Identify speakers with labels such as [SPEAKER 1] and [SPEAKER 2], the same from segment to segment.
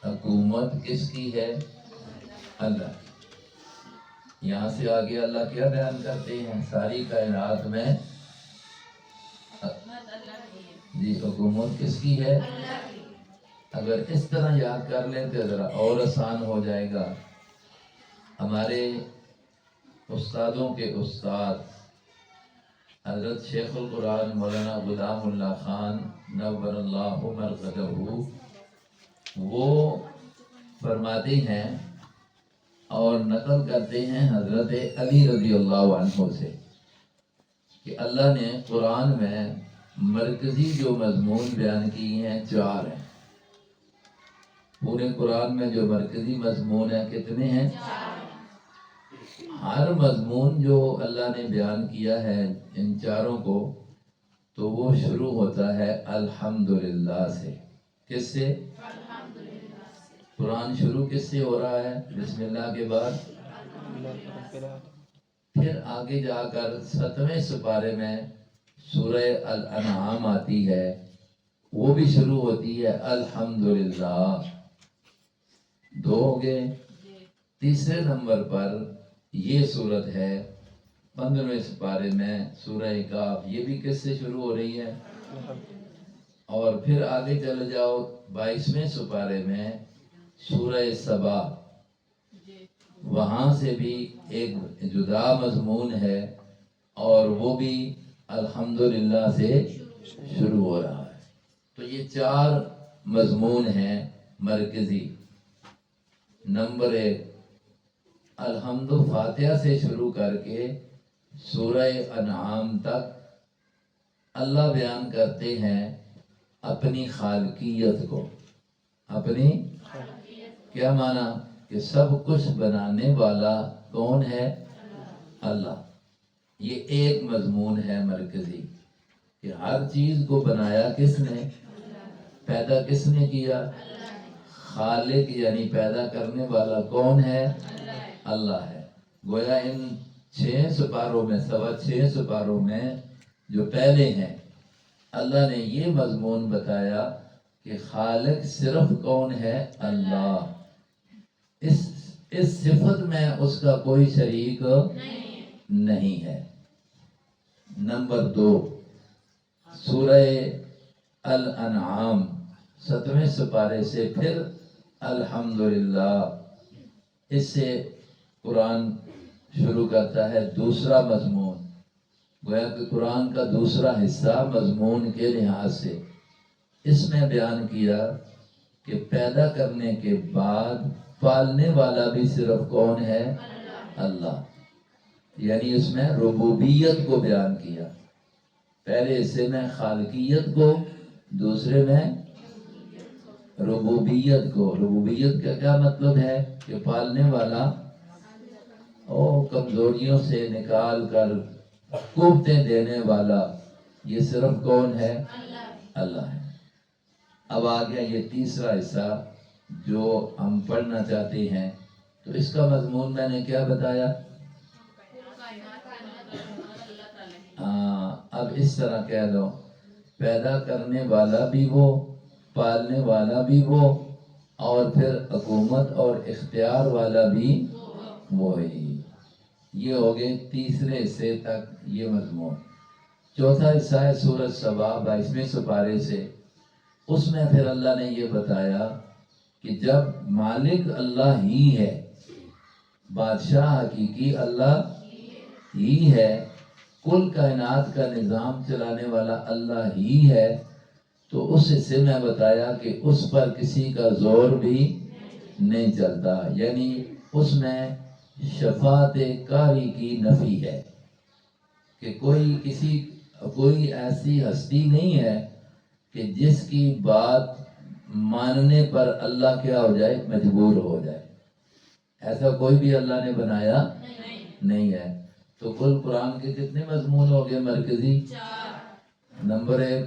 [SPEAKER 1] حکومت کس کی ہے؟ اللہ کی۔ یہاں سے آگے اللہ کیا بیان کرتے ہیں؟ ساری کائنات میں جی حکومت کس کی ہے؟ اگر اس طرح یاد کر لیں تو ذرا اور آسان ہو جائے گا۔ ہمارے استادوں کے استاد حضرت شیخ القرآن مولانا غلام اللہ خان نور اللہ مرقدہ، وہ فرماتے ہیں اور نقل کرتے ہیں حضرت علی رضی اللہ عنہ سے کہ اللہ نے قرآن میں مرکزی جو مضمون بیان کیے ہیں 4 ہیں۔ پورے قرآن میں جو مرکزی مضمون ہیں کتنے ہیں؟ 4۔ ہر مضمون جو اللہ نے بیان کیا ہے ان 4 کو، تو وہ شروع ہوتا ہے الحمدللہ سے۔ کس سے؟ الحمدللہ سے۔ قرآن شروع کس سے ہو رہا ہے؟ بسم اللہ کے بعد۔ پھر آگے جا کر 7ویں سپارے میں سورہ الانعام آتی ہے، وہ بھی شروع ہوتی ہے الحمدللہ۔ 2 ہو گئے۔ تیسرے نمبر پر یہ صورت ہے 15ویں سپارے میں سورہ کاف، یہ بھی کس سے شروع ہو رہی ہے؟ اور پھر آگے چلے جاؤ 22ویں سپارے میں سورہ سبا، وہاں سے بھی ایک جدا مضمون ہے اور وہ بھی الحمدللہ سے شروع ہو رہا ہے۔ تو یہ 4 مضمون ہیں مرکزی۔ نمبر 1 الحمد فاتحہ سے شروع کر کے سورہ انعام تک اللہ بیان کرتے ہیں اپنی خالقیت کو۔ اپنی کیا معنی؟ کہ سب کچھ بنانے والا کون ہے؟ اللہ۔ یہ ایک مضمون ہے مرکزی کہ ہر چیز کو بنایا کس نے؟ پیدا کس نے کیا؟ خالق یعنی پیدا کرنے والا کون ہے؟ اللہ ہے۔ گویا ان 6 سپاروں میں 6.25 سپاروں میں جو پہلے ہیں اللہ نے یہ مضمون بتایا کہ خالق صرف کون ہے؟ اللہ۔ اس صفت میں اس کا کوئی شریک نہیں ہے۔ نمبر 2 سورہ الانعام 7ویں سپارے سے پھر الحمدللہ، اس سے قرآن شروع کرتا ہے دوسرا مضمون۔ گویا کہ قرآن کا دوسرا حصہ مضمون کے لحاظ سے اس میں بیان کیا کہ پیدا کرنے کے بعد پالنے والا بھی صرف کون ہے؟ اللہ۔ یعنی اس میں ربوبیت کو بیان کیا، پہلے حصے میں خالقیت کو، دوسرے میں ربوبیت کو۔ ربوبیت کا کیا مطلب ہے؟ کہ پالنے والا اور کمزوریوں سے نکال کر قوتیں دینے والا، یہ صرف کون ہے؟ اللہ ہے۔ اب آ گیا یہ تیسرا حصہ جو ہم پڑھنا چاہتے ہیں، تو اس کا مضمون میں نے کیا بتایا؟ اب اس طرح کہہ دو، پیدا کرنے والا بھی وہ، پالنے والا بھی وہ، اور پھر حکومت اور اختیار والا بھی وہی۔ یہ ہو گئے تیسرے حصے تک یہ مضمون۔ چوتھا حصہ ہے سورۃ سبا 22ویں سپارے سے، اس میں پھر اللہ نے یہ بتایا کہ جب مالک اللہ ہی ہے، بادشاہ حقیقی اللہ ہی ہے، کل کائنات کا نظام چلانے والا اللہ ہی ہے، تو اس حصے میں بتایا کہ اس پر کسی کا زور بھی نہیں چلتا، یعنی اس میں شفاعت قاری کی نفی ہے کہ کوئی ایسی ہستی نہیں ہے کہ جس کی بات ماننے پر اللہ کیا ہو جائے؟ مجبور ہو جائے۔ ایسا کوئی بھی اللہ نے بنایا نہیں ہے۔ تو کل قرآن کے کتنے مضمون ہو گئے مرکزی؟ 4۔ نمبر 1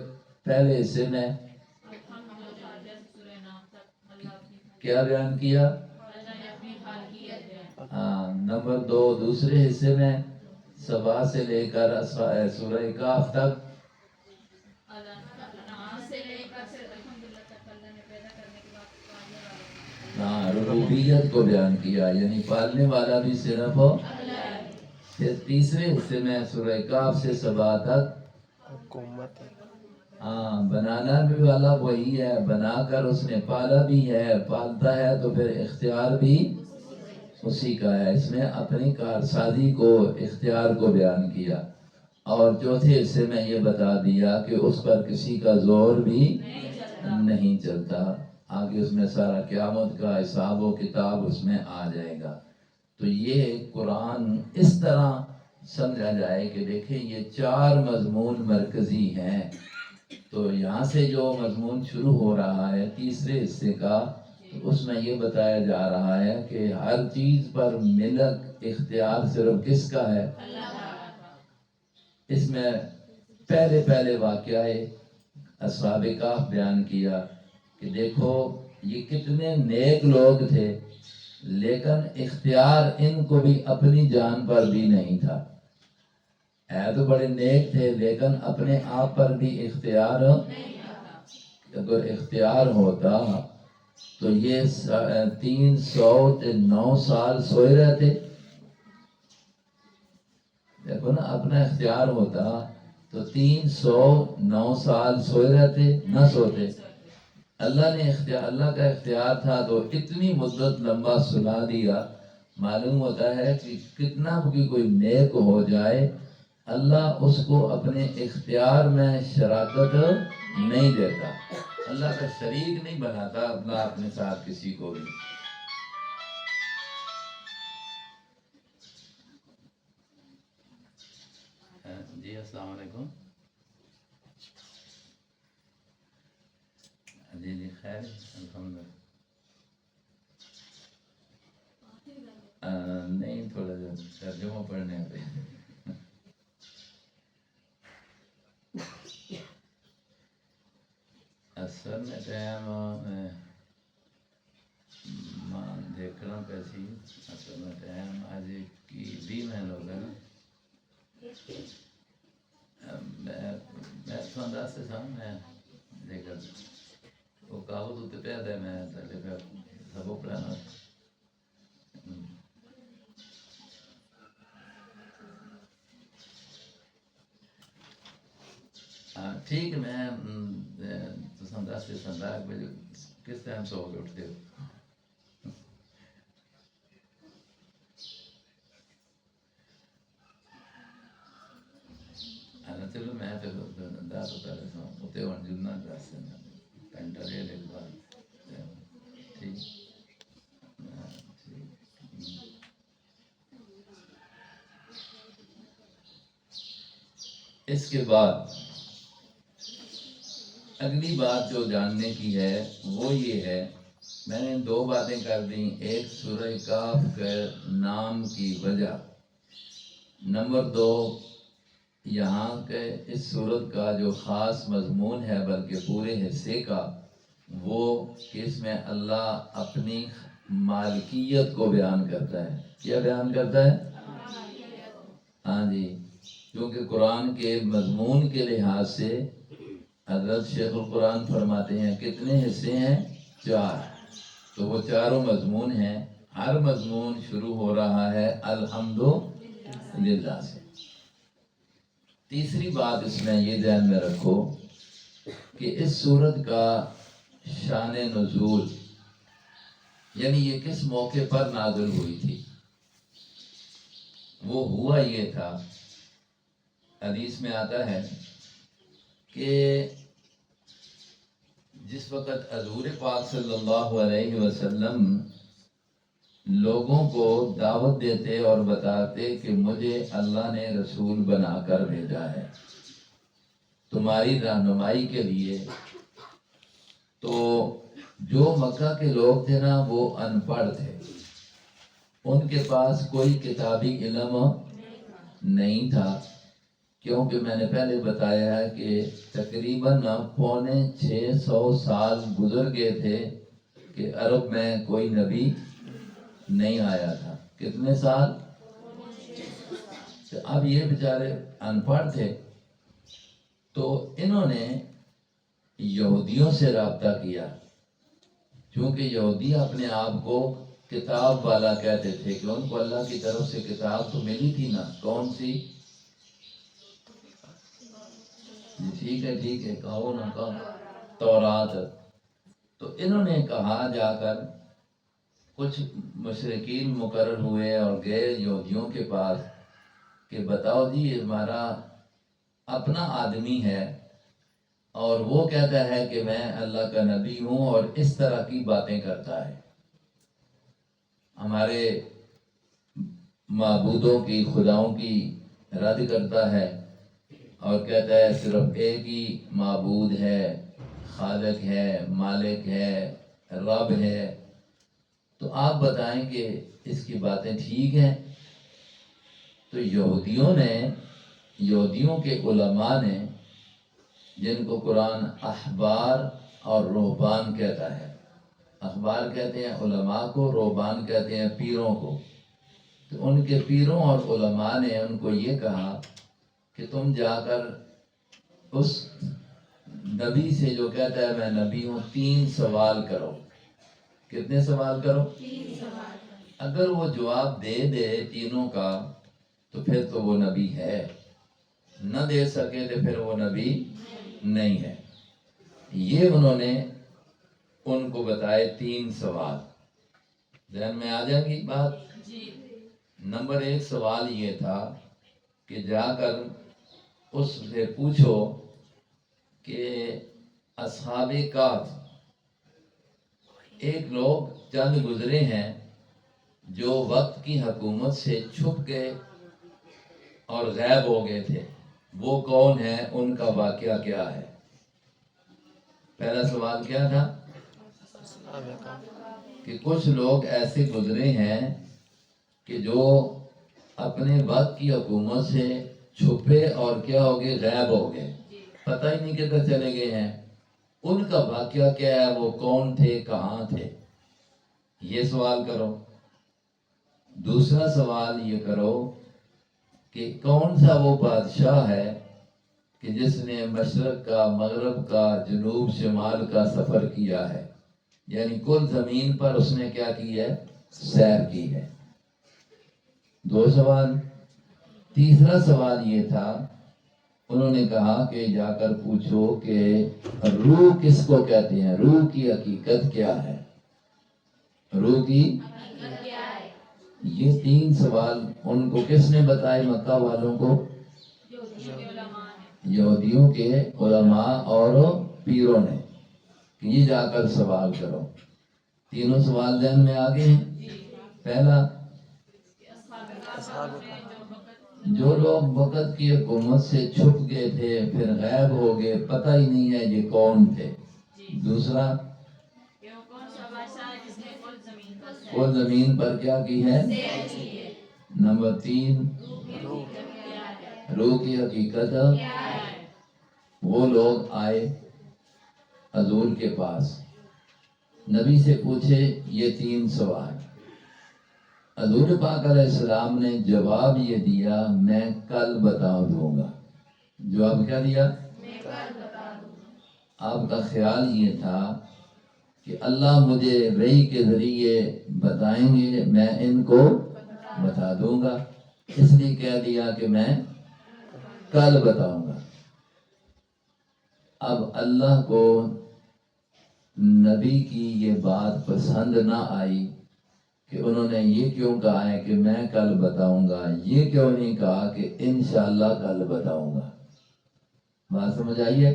[SPEAKER 1] پہلے حصے میں کیا بیان کیا؟ نمبر 2 دوسرے حصے میں سبا سے لے کر سورہ کاف تک، ربوبیت کو بیان کیا، یعنی پالنے والا بھی صرف ہو۔ پھر تیسرے حصے میں سورہ کاف سے سبا تک
[SPEAKER 2] حکومت ہے۔
[SPEAKER 1] ہاں، بنانا بھی والا وہی ہے، بنا کر اس نے پالا بھی ہے، پالتا ہے تو پھر اختیار بھی اسی کا ہے۔ اس نے اپنی کارسازی کو، اختیار کو بیان کیا، اور چوتھے حصے میں یہ بتا دیا کہ اس پر کسی کا زور بھی نہیں چلتا۔ آگے اس میں سارا قیامت کا حساب و کتاب اس میں آ جائے گا۔ تو یہ قرآن اس طرح سمجھا جائے کہ دیکھیں یہ 4 مضمون مرکزی ہیں۔ تو یہاں سے جو مضمون شروع ہو رہا ہے تیسرے حصے کا، اس میں یہ بتایا جا رہا ہے کہ ہر چیز پر ملک اختیار صرف کس کا ہے؟ اس میں پہلے واقعہ اصحاب کہف بیان کیا کہ دیکھو یہ کتنے نیک لوگ تھے، لیکن اختیار ان کو بھی اپنی جان پر بھی نہیں تھا۔ ہے تو بڑے نیک تھے لیکن اپنے آپ پر بھی اختیار، اگر اختیار ہوتا تو یہ 309 سال سوئے رہتے۔ دیکھو نا، اپنا اختیار ہوتا تو 309 سال سوئے رہتے، نہ سوتے۔ اللہ نے اختیار، اللہ کا اختیار تھا تو اتنی مدت لمبا سنا دیا۔ معلوم ہوتا ہے کہ کتنا بھی کوئی نیک ہو جائے، اللہ اس کو اپنے اختیار میں شراکت نہیں دیتا، اللہ کا شریک نہیں بناتا اللہ اپنے ساتھ کسی کو بھی۔ جی السلام علیکم۔ جی خیر الحمدللہ۔ نہیں، تھوڑا سا ترجمہ پڑھنے پہ۔ اصل میں ٹائم دیکھنا پیسی، اصل میں ٹائم آج کی 20 مہینوں ہوگا نا۔ میں تو انداز سے تھا، میں دیکھا وہ کاغذ ہوتے پہ آتا ہے، میں پہلے پہ سبق پڑھانا۔ ٹھیک ہے، میں تو دس سے 10 بجے کس ٹائم سو کے اٹھتے ہو؟ چلو میں تو 10 پہلے سو ہوتے ہوں جنا 10 سے گھنٹہ ڈیڑھ ایک بار۔ ٹھیک۔ اس کے بعد اگلی بات جو جاننے کی ہے وہ یہ ہے، میں نے 2 باتیں کر دیں، ایک سورہ کاف کے نام کی وجہ، نمبر 2 یہاں کے اس سورت کا جو خاص مضمون ہے بلکہ پورے حصے کا، وہ کہ اس میں اللہ اپنی مالکیت کو بیان کرتا ہے۔ کیا بیان کرتا ہے؟ ہاں جی، کیونکہ قرآن کے مضمون کے لحاظ سے حضرت شیخ القرآن فرماتے ہیں کتنے حصے ہیں؟ 4۔ تو وہ 4 مضمون ہیں، ہر مضمون شروع ہو رہا ہے الحمدللہ سے۔ تیسری بات اس میں یہ ذہن میں رکھو کہ اس سورت کا شان نزول، یعنی یہ کس موقع پر نازل ہوئی تھی، وہ ہوا یہ تھا، حدیث میں آتا ہے کہ جس وقت حضور پاک صلی اللہ علیہ وسلم لوگوں کو دعوت دیتے اور بتاتے کہ مجھے اللہ نے رسول بنا کر بھیجا ہے تمہاری رہنمائی کے لیے، تو جو مکہ کے لوگ تھے نا وہ ان پڑھ تھے، ان کے پاس کوئی کتابی علم نہیں تھا، کیونکہ میں نے پہلے بتایا ہے کہ تقریباً 650 سال گزر گئے تھے کہ عرب میں کوئی نبی نہیں آیا تھا۔ کتنے سال؟ اب یہ بیچارے ان پڑھ تھے، تو انہوں نے یہودیوں سے رابطہ کیا، چونکہ یہودی اپنے آپ کو کتاب والا کہتے تھے کہ ان کو اللہ کی طرف سے کتاب تو ملی تھی نا، کون سی؟ ٹھیک ہے کہو نا، کہو تورات۔ تو انہوں نے کہا جا کر، کچھ مشرکین مقرر ہوئے اور گئے یہودیوں کے پاس کہ بتاؤ جی، ہمارا اپنا آدمی ہے اور وہ کہتا ہے کہ میں اللہ کا نبی ہوں اور اس طرح کی باتیں کرتا ہے، ہمارے معبودوں کی، خداؤں کی رد کرتا ہے اور کہتا ہے صرف ایک ہی معبود ہے، خالق ہے، مالک ہے، رب ہے۔ تو آپ بتائیں کہ اس کی باتیں ٹھیک ہیں؟ تو یہودیوں کے علماء نے، جن کو قرآن احبار اور رہبان کہتا ہے، احبار کہتے ہیں علماء کو، رہبان کہتے ہیں پیروں کو، تو ان کے پیروں اور علماء نے ان کو یہ کہا کہ تم جا کر اس نبی سے جو کہتا ہے میں نبی ہوں، 3 سوال کرو۔ کتنے سوال کرو؟ 3 سوال۔ اگر وہ جواب دے دے تینوں کا تو پھر تو وہ نبی ہے، نہ دے سکے تو پھر وہ نبی نہیں ہے۔ یہ انہوں نے ان کو بتائے 3 سوال، ذہن میں آ جائے گی بات؟ نمبر 1 سوال یہ تھا کہ جا کر اس سے پوچھو کہ اصحاب کہف ایک لوگ چند گزرے ہیں جو وقت کی حکومت سے چھپ گئے اور غائب ہو گئے تھے، وہ کون ہے، ان کا واقعہ کیا ہے؟ پہلا سوال کیا تھا کہ کچھ لوگ ایسے گزرے ہیں کہ جو اپنے وقت کی حکومت سے چھپے اور کیا ہو گئے، غائب ہو گئے، پتہ ہی نہیں کدھر چلے گئے ہیں، ان کا واقعہ کیا ہے، وہ کون تھے، کہاں تھے؟ یہ سوال کرو۔ دوسرا سوال یہ کرو کہ کون سا وہ بادشاہ ہے کہ جس نے مشرق کا، مغرب کا، جنوب شمال کا سفر کیا ہے، یعنی کل زمین پر اس نے کیا کی ہے، سیر کی ہے۔ 2 سوال۔ تیسرا سوال یہ تھا، انہوں نے کہا کہ جا کر پوچھو کہ روح کس کو کہتے ہیں، روح کی حقیقت کیا ہے، روح کی حقیقت کیا ہے؟ یہ 3 سوال ان کو کس نے بتائے، مکہ والوں کو؟ یہودیوں کے علماء اور پیروں نے، کہ یہ جا کر سوال کرو۔ تینوں سوال ذہن میں آگے ہیں۔ پہلا، جو لوگ وقت کی حکومت سے چھپ گئے تھے پھر غائب ہو گئے، پتہ ہی نہیں ہے یہ کون تھے۔ دوسرا، کل زمین پر کیا کی ہے۔ نمبر 3، روح کی حقیقت۔ وہ لوگ آئے حضور کے پاس، نبی سے پوچھے یہ 3 سوال، حضور پاک علیہ السلام نے جواب یہ دیا میں کل بتا دوں گا۔ جواب کیا دیا؟ میں کل بتا دوں گا۔ آپ کا خیال یہ تھا کہ اللہ مجھے وحی کے ذریعے بتائیں گے، میں ان کو بتا دوں گا، اس لیے کہہ دیا کہ میں کل بتاؤں گا۔ اب اللہ کو نبی کی یہ بات پسند نہ آئی کہ انہوں نے یہ کیوں کہا ہے کہ میں کل بتاؤں گا، یہ کیوں نہیں کہا کہ انشاءاللہ کل بتاؤں گا؟ بات سمجھ آئی ہے؟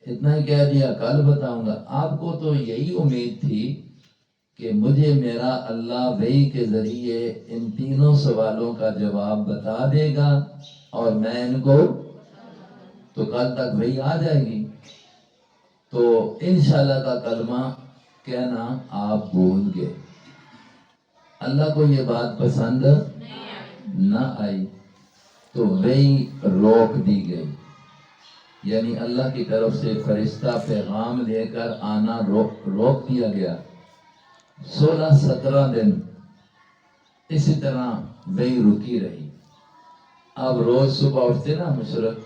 [SPEAKER 1] اتنا ہی کہہ دیا کل بتاؤں گا۔ آپ کو تو یہی امید تھی کہ مجھے میرا اللہ وحی کے ذریعے ان 3 سوالوں کا جواب بتا دے گا اور میں ان کو، تو کل تک وحی آ جائے گی، تو انشاءاللہ کا کلمہ کہنا آپ بھول گئے۔ اللہ کو یہ بات پسند نہ آئی تو وحی روک دی گئی، یعنی اللہ کی طرف سے فرشتہ پیغام لے کر آنا روک دیا گیا۔ 16-17 دن اسی طرح وحی رکی رہی۔ اب روز صبح اٹھتے نا مشرق،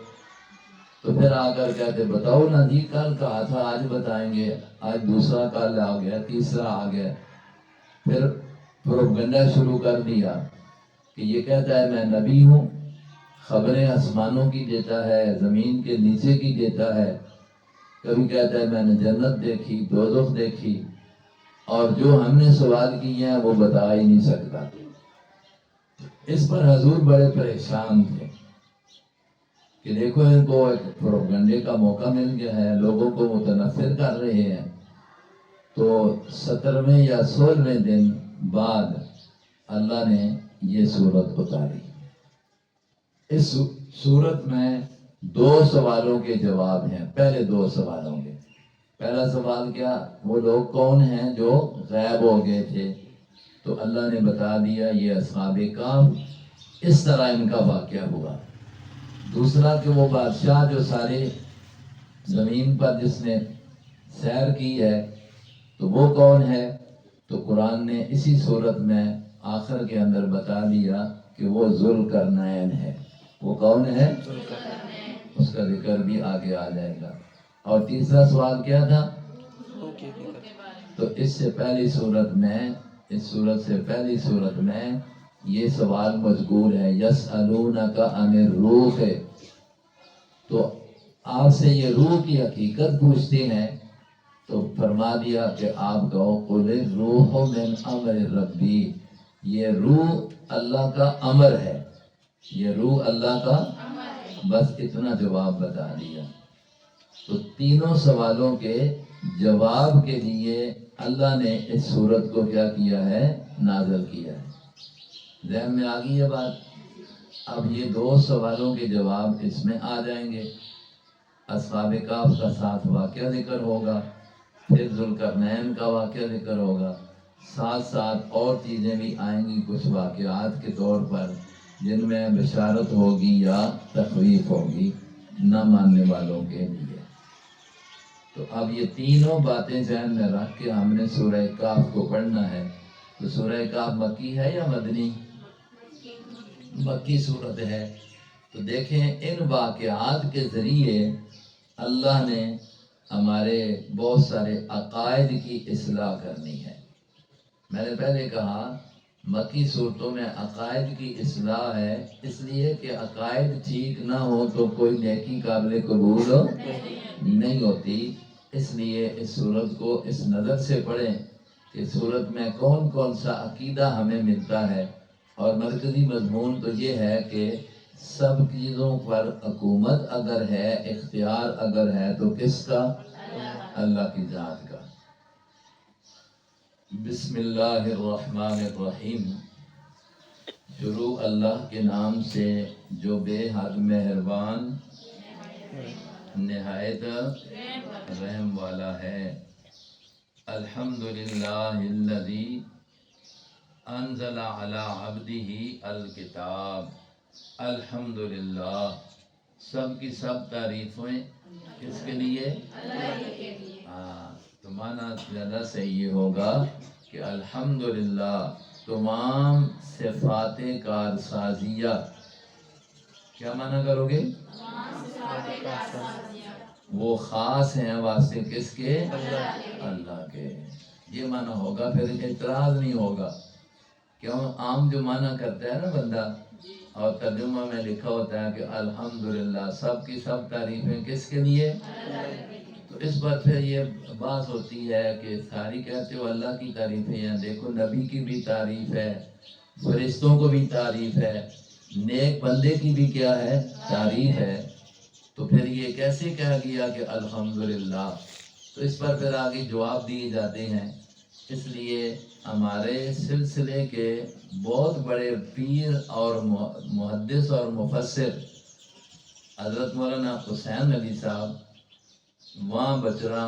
[SPEAKER 1] تو پھر آ کر کہتے بتاؤ نا جی، کل کہا تھا آج بتائیں گے، آج دوسرا کل آ گیا، تیسرا آ گیا۔ پھر پروپگنڈا شروع کر دیا کہ یہ کہتا ہے میں نبی ہوں، خبریں آسمانوں کی دیتا ہے، زمین کے نیچے کی دیتا ہے، کبھی کہتا ہے میں نے جنت دیکھی، دوزخ دیکھی، اور جو ہم نے سوال کیے ہیں وہ بتا ہی نہیں سکتا۔ اس پر حضور بڑے پریشان تھے کہ دیکھو ان کو ایک پروپگنڈے کا موقع مل گیا ہے، لوگوں کو متنفر کر رہے ہیں۔ تو 17ویں یا 16ویں دن بعد اللہ نے یہ سورت اتاری۔ اس سورت میں 2 سوالوں کے جواب ہیں، پہلے 2 سوالوں کے۔ پہلا سوال کیا؟ وہ لوگ کون ہیں جو غائب ہو گئے تھے؟ تو اللہ نے بتا دیا یہ اصحاب کہف، اس طرح ان کا واقعہ ہوا۔ دوسرا کہ وہ بادشاہ جو سارے زمین پر جس نے سیر کی ہے تو وہ کون ہے؟ تو قرآن نے اسی صورت میں آخر کے اندر بتا دیا کہ وہ ذوالقرنین ہے۔ وہ کون ہے؟ اس کا ذکر بھی آگے آ جائے گا۔ اور تیسرا سوال کیا تھا؟ تو اس سے پہلی صورت میں، اس صورت سے پہلی صورت میں یہ سوال مذکور ہے، یسألونک عن الروح، تو آپ سے یہ روح کی حقیقت پوچھتے ہیں، تو فرما دیا کہ آپ کہو قل الروح من امر ربی، یہ روح اللہ کا امر ہے، یہ روح اللہ کا، بس اتنا جواب بتا دیا۔ تو تینوں سوالوں کے جواب کے لیے اللہ نے اس سورت کو کیا کیا ہے؟ نازل کیا ہے۔ ذہن میں آ گئی یہ بات؟ اب یہ 2 سوالوں کے جواب اس میں آ جائیں گے۔ اصحاب کہف کا ساتھ واقعہ ذکر ہوگا، پھر ذوالقرنین کا واقعہ ذکر ہوگا، ساتھ ساتھ اور چیزیں بھی آئیں گی کچھ واقعات کے طور پر، جن میں بشارت ہوگی یا تخویف ہوگی نہ ماننے والوں کے لیے۔ تو اب یہ تینوں باتیں ذہن میں رکھ کے ہم نے سورہ کہف کو پڑھنا ہے۔ تو سورہ کہف مکی ہے یا مدنی؟ مکی صورت ہے۔ تو دیکھیں ان واقعات کے ذریعے اللہ نے ہمارے بہت سارے عقائد کی اصلاح کرنی ہے۔ میں نے پہلے کہا مکی صورتوں میں عقائد کی اصلاح ہے، اس لیے کہ عقائد ٹھیک نہ ہو تو کوئی نیکی قابل قبول نہیں ہوتی۔ اس لیے اس صورت کو اس نظر سے پڑھیں کہ صورت میں کون کون سا عقیدہ ہمیں ملتا ہے، اور مرکزی مضمون تو یہ ہے کہ سب چیزوں پر حکومت اگر ہے، اختیار اگر ہے تو کس کا؟ اللہ کی ذات کا۔ بسم اللہ الرحمن الرحیم، شروع اللہ کے نام سے جو بے حد مہربان نہایت رحم والا ہے۔ الحمدللہ الذی انزل علی عبدہ الکتاب، الحمدللہ، سب کی سب تعریفیں کس کے لیے؟ تو معنی زیادہ صحیح یہ ہوگا کہ الحمدللہ تمام صفات کارسازیہ، کیا معنی کرو گے؟ وہ خاص ہیں واسطے کس کے؟ اللہ کے۔ یہ معنی ہوگا، پھر اعتراض نہیں ہوگا۔ کیوں؟ عام جو معنی کرتا ہے نا بندہ، اور ترجمہ میں لکھا ہوتا ہے کہ الحمدللہ سب کی سب تعریفیں کس کے لیے؟ تو اس پر پھر یہ بات ہوتی ہے کہ ساری کہتے ہو اللہ کی تعریفیں ہیں، دیکھو نبی کی بھی تعریف ہے، فرشتوں کو بھی تعریف ہے، نیک بندے کی بھی کیا ہے؟ تعریف ہے، تو پھر یہ کیسے کہہ گیا کہ الحمدللہ؟ تو اس پر پھر آگے جواب دیے جاتے ہیں۔ اس لیے ہمارے سلسلے کے بہت بڑے پیر اور محدث اور مفسر حضرت مولانا حسین علی صاحب، وہاں بچرا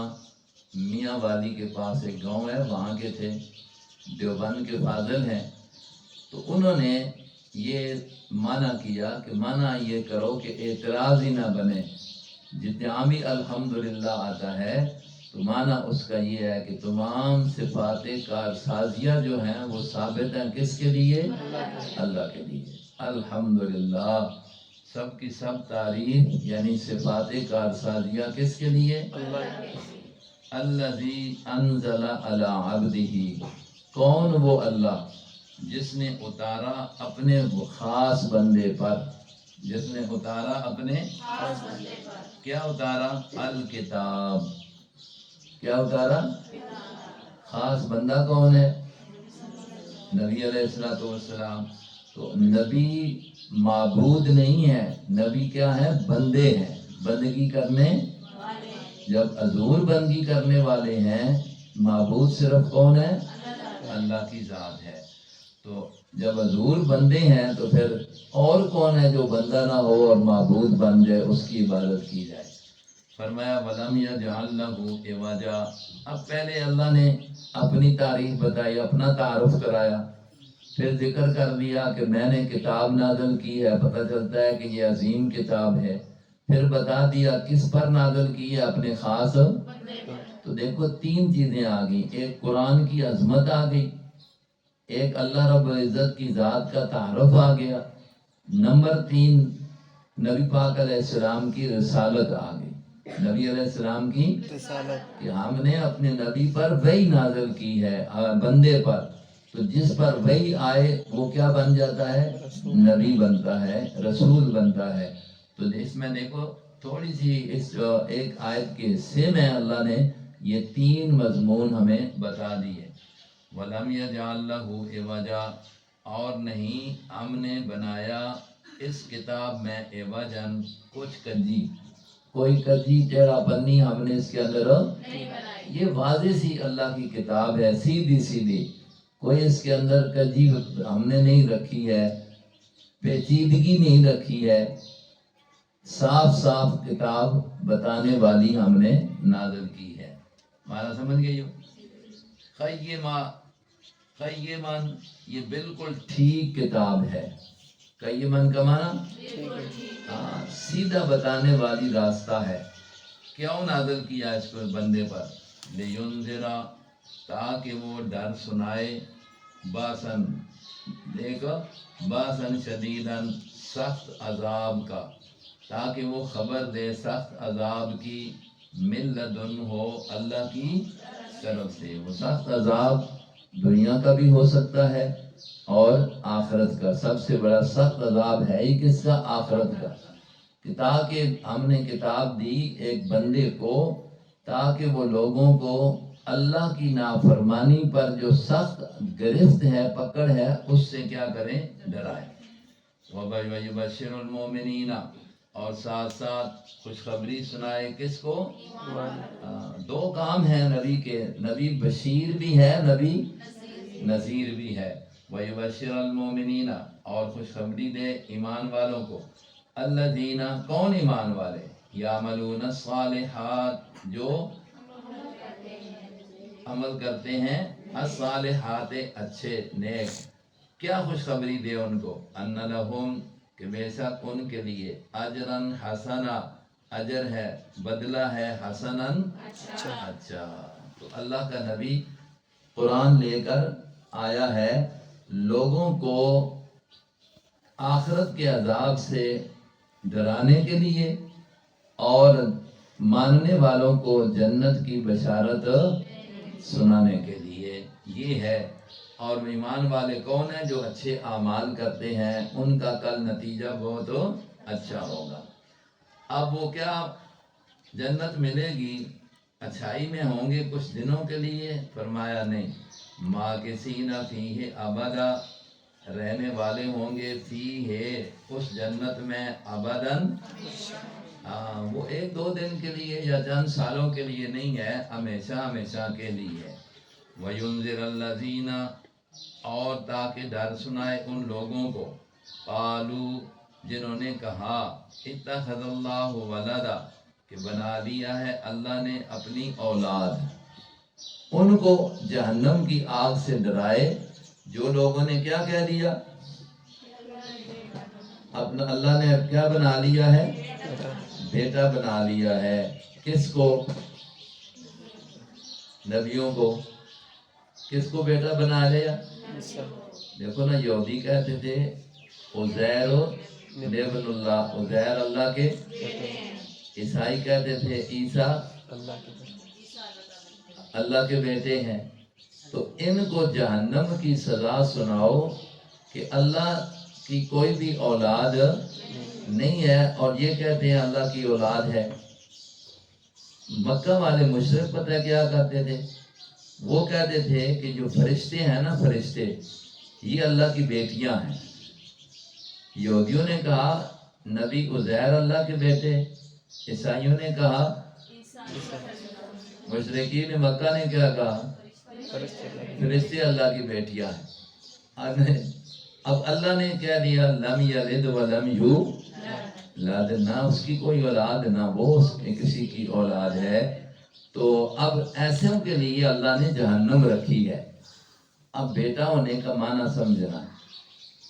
[SPEAKER 1] میاں والی کے پاس ایک گاؤں ہے، وہاں کے تھے، دیوبند کے فاضل ہیں۔ تو انہوں نے یہ معنی کیا کہ معنی یہ کرو کہ اعتراض ہی نہ بنے، جتنا بھی الحمدللہ آتا ہے تو معنی اس کا یہ ہے کہ تمام صفات کارسازیہ جو ہیں وہ ثابت ہیں کس کے لیے؟ اللہ کے لیے۔ الحمدللہ سب کی سب تعریف یعنی صفات کارسازیہ کس کے لیے؟ الذی انزل علی عبدہ، کون وہ اللہ جس نے اتارا اپنے وہ خاص بندے پر، جس نے اتارا اپنے کیا اتارا؟ الکتاب. کیا اتارا؟ خاص بندہ کون ہے؟ نبی علیہ السلام. تو نبی معبود نہیں ہے، نبی کیا ہے؟ بندے ہیں، بندگی کرنے. جب حضور بندگی کرنے والے ہیں، معبود صرف کون ہے؟ اللہ کی ذات ہے. تو جب حضور بندے ہیں تو پھر اور کون ہے جو بندہ نہ ہو اور معبود بن جائے، اس کی عبادت کی جائے. فرمایا وَلَمْ يَجْعَلْ لَهُ عِوَجًا. اب پہلے اللہ نے اپنی تعریف بتائی، اپنا تعارف کرایا، پھر ذکر کر دیا کہ میں نے کتاب نازل کی ہے، پتہ چلتا ہے کہ یہ عظیم کتاب ہے. پھر بتا دیا کس پر نازل کی ہے، اپنے خاص. تو دیکھو تین چیزیں آ گئی، ایک قرآن کی عظمت آ گئی، ایک اللہ رب العزت کی ذات کا تعارف آ گیا، نمبر 3 نبی پاک علیہ السلام کی رسالت آ گئی. نبی علیہ السلام کی رسالت کہ ہم نے اپنے نبی پر وحی نازل کی ہے، بندے پر. تو جس پر وحی آئے وہ کیا بن جاتا ہے؟ نبی بنتا ہے، رسول بنتا ہے. تو اس میں دیکھو تھوڑی سی اس ایک آیت کے حصے میں اللہ نے یہ 3 مضمون ہمیں بتا دیے. وَلَمْ يَجْعَلْ لَهُ عِوَجًا. اور نہیں ہم نے بنایا اس کتاب میں عوجاً کچھ کجی، کوئی کجی ٹیڑھا پنی ہم نے اس کے اندر نہیں بنائی. یہ واضح سی اللہ کی کتاب ہے، سیدھی سیدھی، کوئی اس کے اندر کجی ہم نے نہیں رکھی ہے، پیچیدگی نہیں رکھی ہے. صاف صاف کتاب بتانے والی ہم نے نازل کی ہے. مانا سمجھ گئی ہو؟ قیمن یہ بالکل ٹھیک کتاب ہے. قیمن کا معنی سیدھا بتانے والی راستہ ہے. کیوں نازل کیا اس کو بندے پر؟ لِيُنذِرَ تاکہ وہ ڈر سنائے، باسن دیکھو باسن شدیدن سخت عذاب کا، تاکہ وہ خبر دے سخت عذاب کی، من لدن ہو اللہ کی طرف سے. وہ سخت عذاب دنیا کا بھی ہو سکتا ہے اور آخرت کا. سب سے بڑا سخت عذاب ہے ہی کس کا؟ آخرت کا. تاکہ ہم نے کتاب دی ایک بندے کو تاکہ وہ لوگوں کو اللہ کی نافرمانی پر جو سخت گرفت ہے، پکڑ ہے، اس سے کیا کریں؟ ڈرائے. وَبَشِّرُ الْمُؤْمِنِينَ اور ساتھ ساتھ خوشخبری سنائے کس کو؟ 2 کام ہیں نبی کے، نبی بشیر بھی ہے، نبی نذیر بھی ہے. وَيُبَشِّرَ الْمُؤْمِنِينَ اور خوشخبری دے ایمان والوں کو. الَّذِينَ کون ایمان والے؟ يَعْمَلُونَ الصَّالِحَاتِ جو عمل کرتے ہیں، الصالحات اچھے نیک. کیا خوشخبری دے ان کو؟ ان لہم کہ بے شک ان کے لیے اجرن حسنا، اجر ہے، بدلہ ہے، حسنن اچھا. تو اللہ کا نبی قرآن لے کر آیا ہے لوگوں کو آخرت کے عذاب سے ڈرانے کے لیے اور ماننے والوں کو جنت کی بشارت سنانے کے لیے. یہ ہے. اور ایمان والے کون ہیں؟ جو اچھے اعمال کرتے ہیں، ان کا کل نتیجہ بہت اچھا ہوگا. اب وہ کیا جنت ملے گی، اچھائی میں ہوں گے کچھ دنوں کے لیے؟ فرمایا نہیں. ماکثین فیہ ابدا رہنے والے ہوں گے، فیہ اس جنت میں، ابداً وہ 1-2 دن کے لیے یا چند سالوں کے لیے نہیں ہے، ہمیشہ ہمیشہ کے لیے. وَيُنذِرَ الَّذِينَ اور تاکہ ڈر سنائے ان لوگوں کو، قالوا جنہوں نے کہا، اتخذ اللہ ولدا کہ بنا لیا ہے اللہ نے اپنی اولاد. ان کو جہنم کی آگ سے ڈرائے جو لوگوں نے کیا کہہ دیا؟ اپنا اللہ نے کیا بنا لیا ہے؟ بیٹا بنا لیا ہے. کس کو؟ نبیوں کو. کس کو بیٹا بنا لیا؟ دیکھو نا، یہودی کہتے تھے عزیر ابن اللہ، عزیر اللہ کے. عیسائی کہتے تھے عیسیٰ اللہ کے بیٹے ہیں. تو ان کو جہنم کی سزا سناؤ کہ اللہ کی کوئی بھی اولاد نہیں ہے، اور یہ کہتے ہیں اللہ کی اولاد ہے۔ مکہ والے مشرک پتہ کیا کرتے تھے؟ وہ کہتے تھے کہ جو فرشتے ہیں نا، فرشتے یہ اللہ کی بیٹیاں ہیں۔ یہودیوں نے کہا نبی عزیر اللہ کے بیٹے، عیسائیوں نے کہا، مشرکین مکہ نے کیا کہا؟ فرشتے اللہ کی بیٹیاں ہیں۔ اب اللہ نے کہہ دیا لم یلد ولم یولد، نہ اس کی کوئی اولاد نہ وہ اس کی کسی کی اولاد ہے۔ تو اب ایسوں کے لیے اللہ نے جہنم رکھی ہے۔ اب بیٹا ہونے کا معنی سمجھنا ہے۔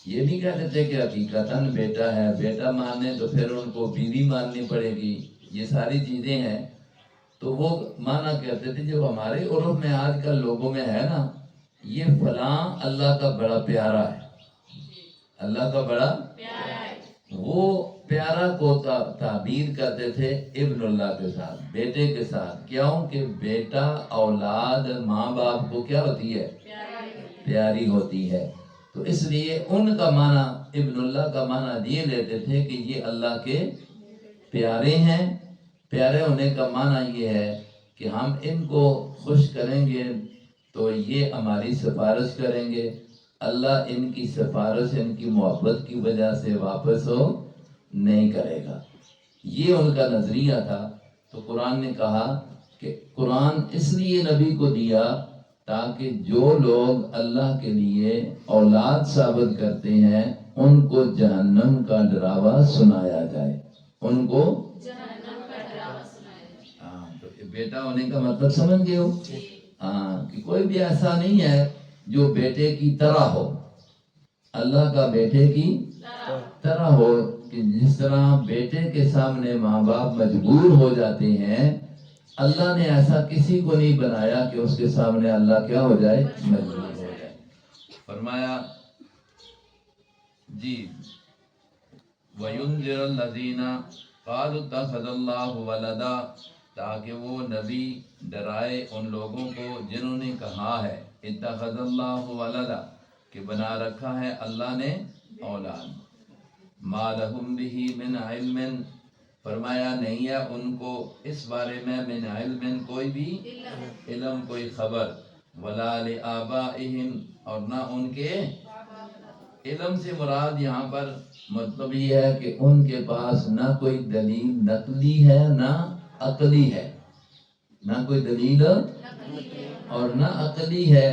[SPEAKER 1] یہ نہیں کہتے تھے کہ حقیقتاً بیٹا ہے، بیٹا ماننے تو پھر ان کو بیوی ماننی پڑے گی، یہ ساری چیزیں ہیں۔ تو وہ معنی کہتے تھے جو ہمارے عرف میں آج کل لوگوں میں ہے نا، یہ فلاں اللہ کا بڑا پیارا ہے، اللہ کا بڑا پیارا ہے۔ وہ پیارا کو تعبیر کرتے تھے ابن اللہ کے ساتھ، بیٹے کے ساتھ۔ کیوں کہ بیٹا اولاد ماں باپ کو کیا ہوتی ہے؟ پیاری ہوتی ہے۔ تو اس لیے ان کا معنی ابن اللہ کا معنی یہ لیتے تھے کہ یہ اللہ کے پیارے ہیں۔ پیارے ہونے کا معنی یہ ہے کہ ہم ان کو خوش کریں گے تو یہ ہماری سفارش کریں گے، اللہ ان کی سفارش ان کی محبت کی وجہ سے واپس ہو نہیں کرے گا۔ یہ ان کا نظریہ تھا۔ تو قرآن نے کہا کہ قرآن اس لیے نبی کو دیا تاکہ جو لوگ اللہ کے لیے اولاد ثابت کرتے ہیں ان کو جہنم کا ڈراوا سنایا جائے، ان کو جہنم کا ڈراوا سنایا جائے۔ ہاں، تو بیٹا ہونے کا مطلب سمجھ گئے ہو؟ ہاں، کہ کوئی بھی ایسا نہیں ہے جو بیٹے کی طرح ہو، اللہ کا بیٹے کی طرح ہو، کہ جس طرح بیٹے کے سامنے ماں باپ مجبور ہو جاتے ہیں، اللہ نے ایسا کسی کو نہیں بنایا کہ اس کے سامنے اللہ کیا ہو جائے؟ مجبور ہو جائے۔ فرمایا جی وَيُنذِرَ الَّذِينَ قَالُوا اتَّخَذَ اللَّهُ وَلَدًا، تاکہ وہ نبی ڈرائے ان لوگوں کو جنہوں نے کہا ہے اتخذ اللہ ولدا، کہ بنا رکھا ہے اللہ نے اولاد۔ ما لہم بہ من علم، فرمایا نہیں ہے ان کو اس بارے میں من علم کوئی بھی علم، کوئی خبر، ولا لآبائہم، اور نہ ان کے علم سے مراد یہاں پر مطلب یہ ہے کہ ان کے پاس نہ کوئی دلیل نقلی ہے نہ عقلی ہے، نہ کوئی دلیل اور نہ عقلی ہے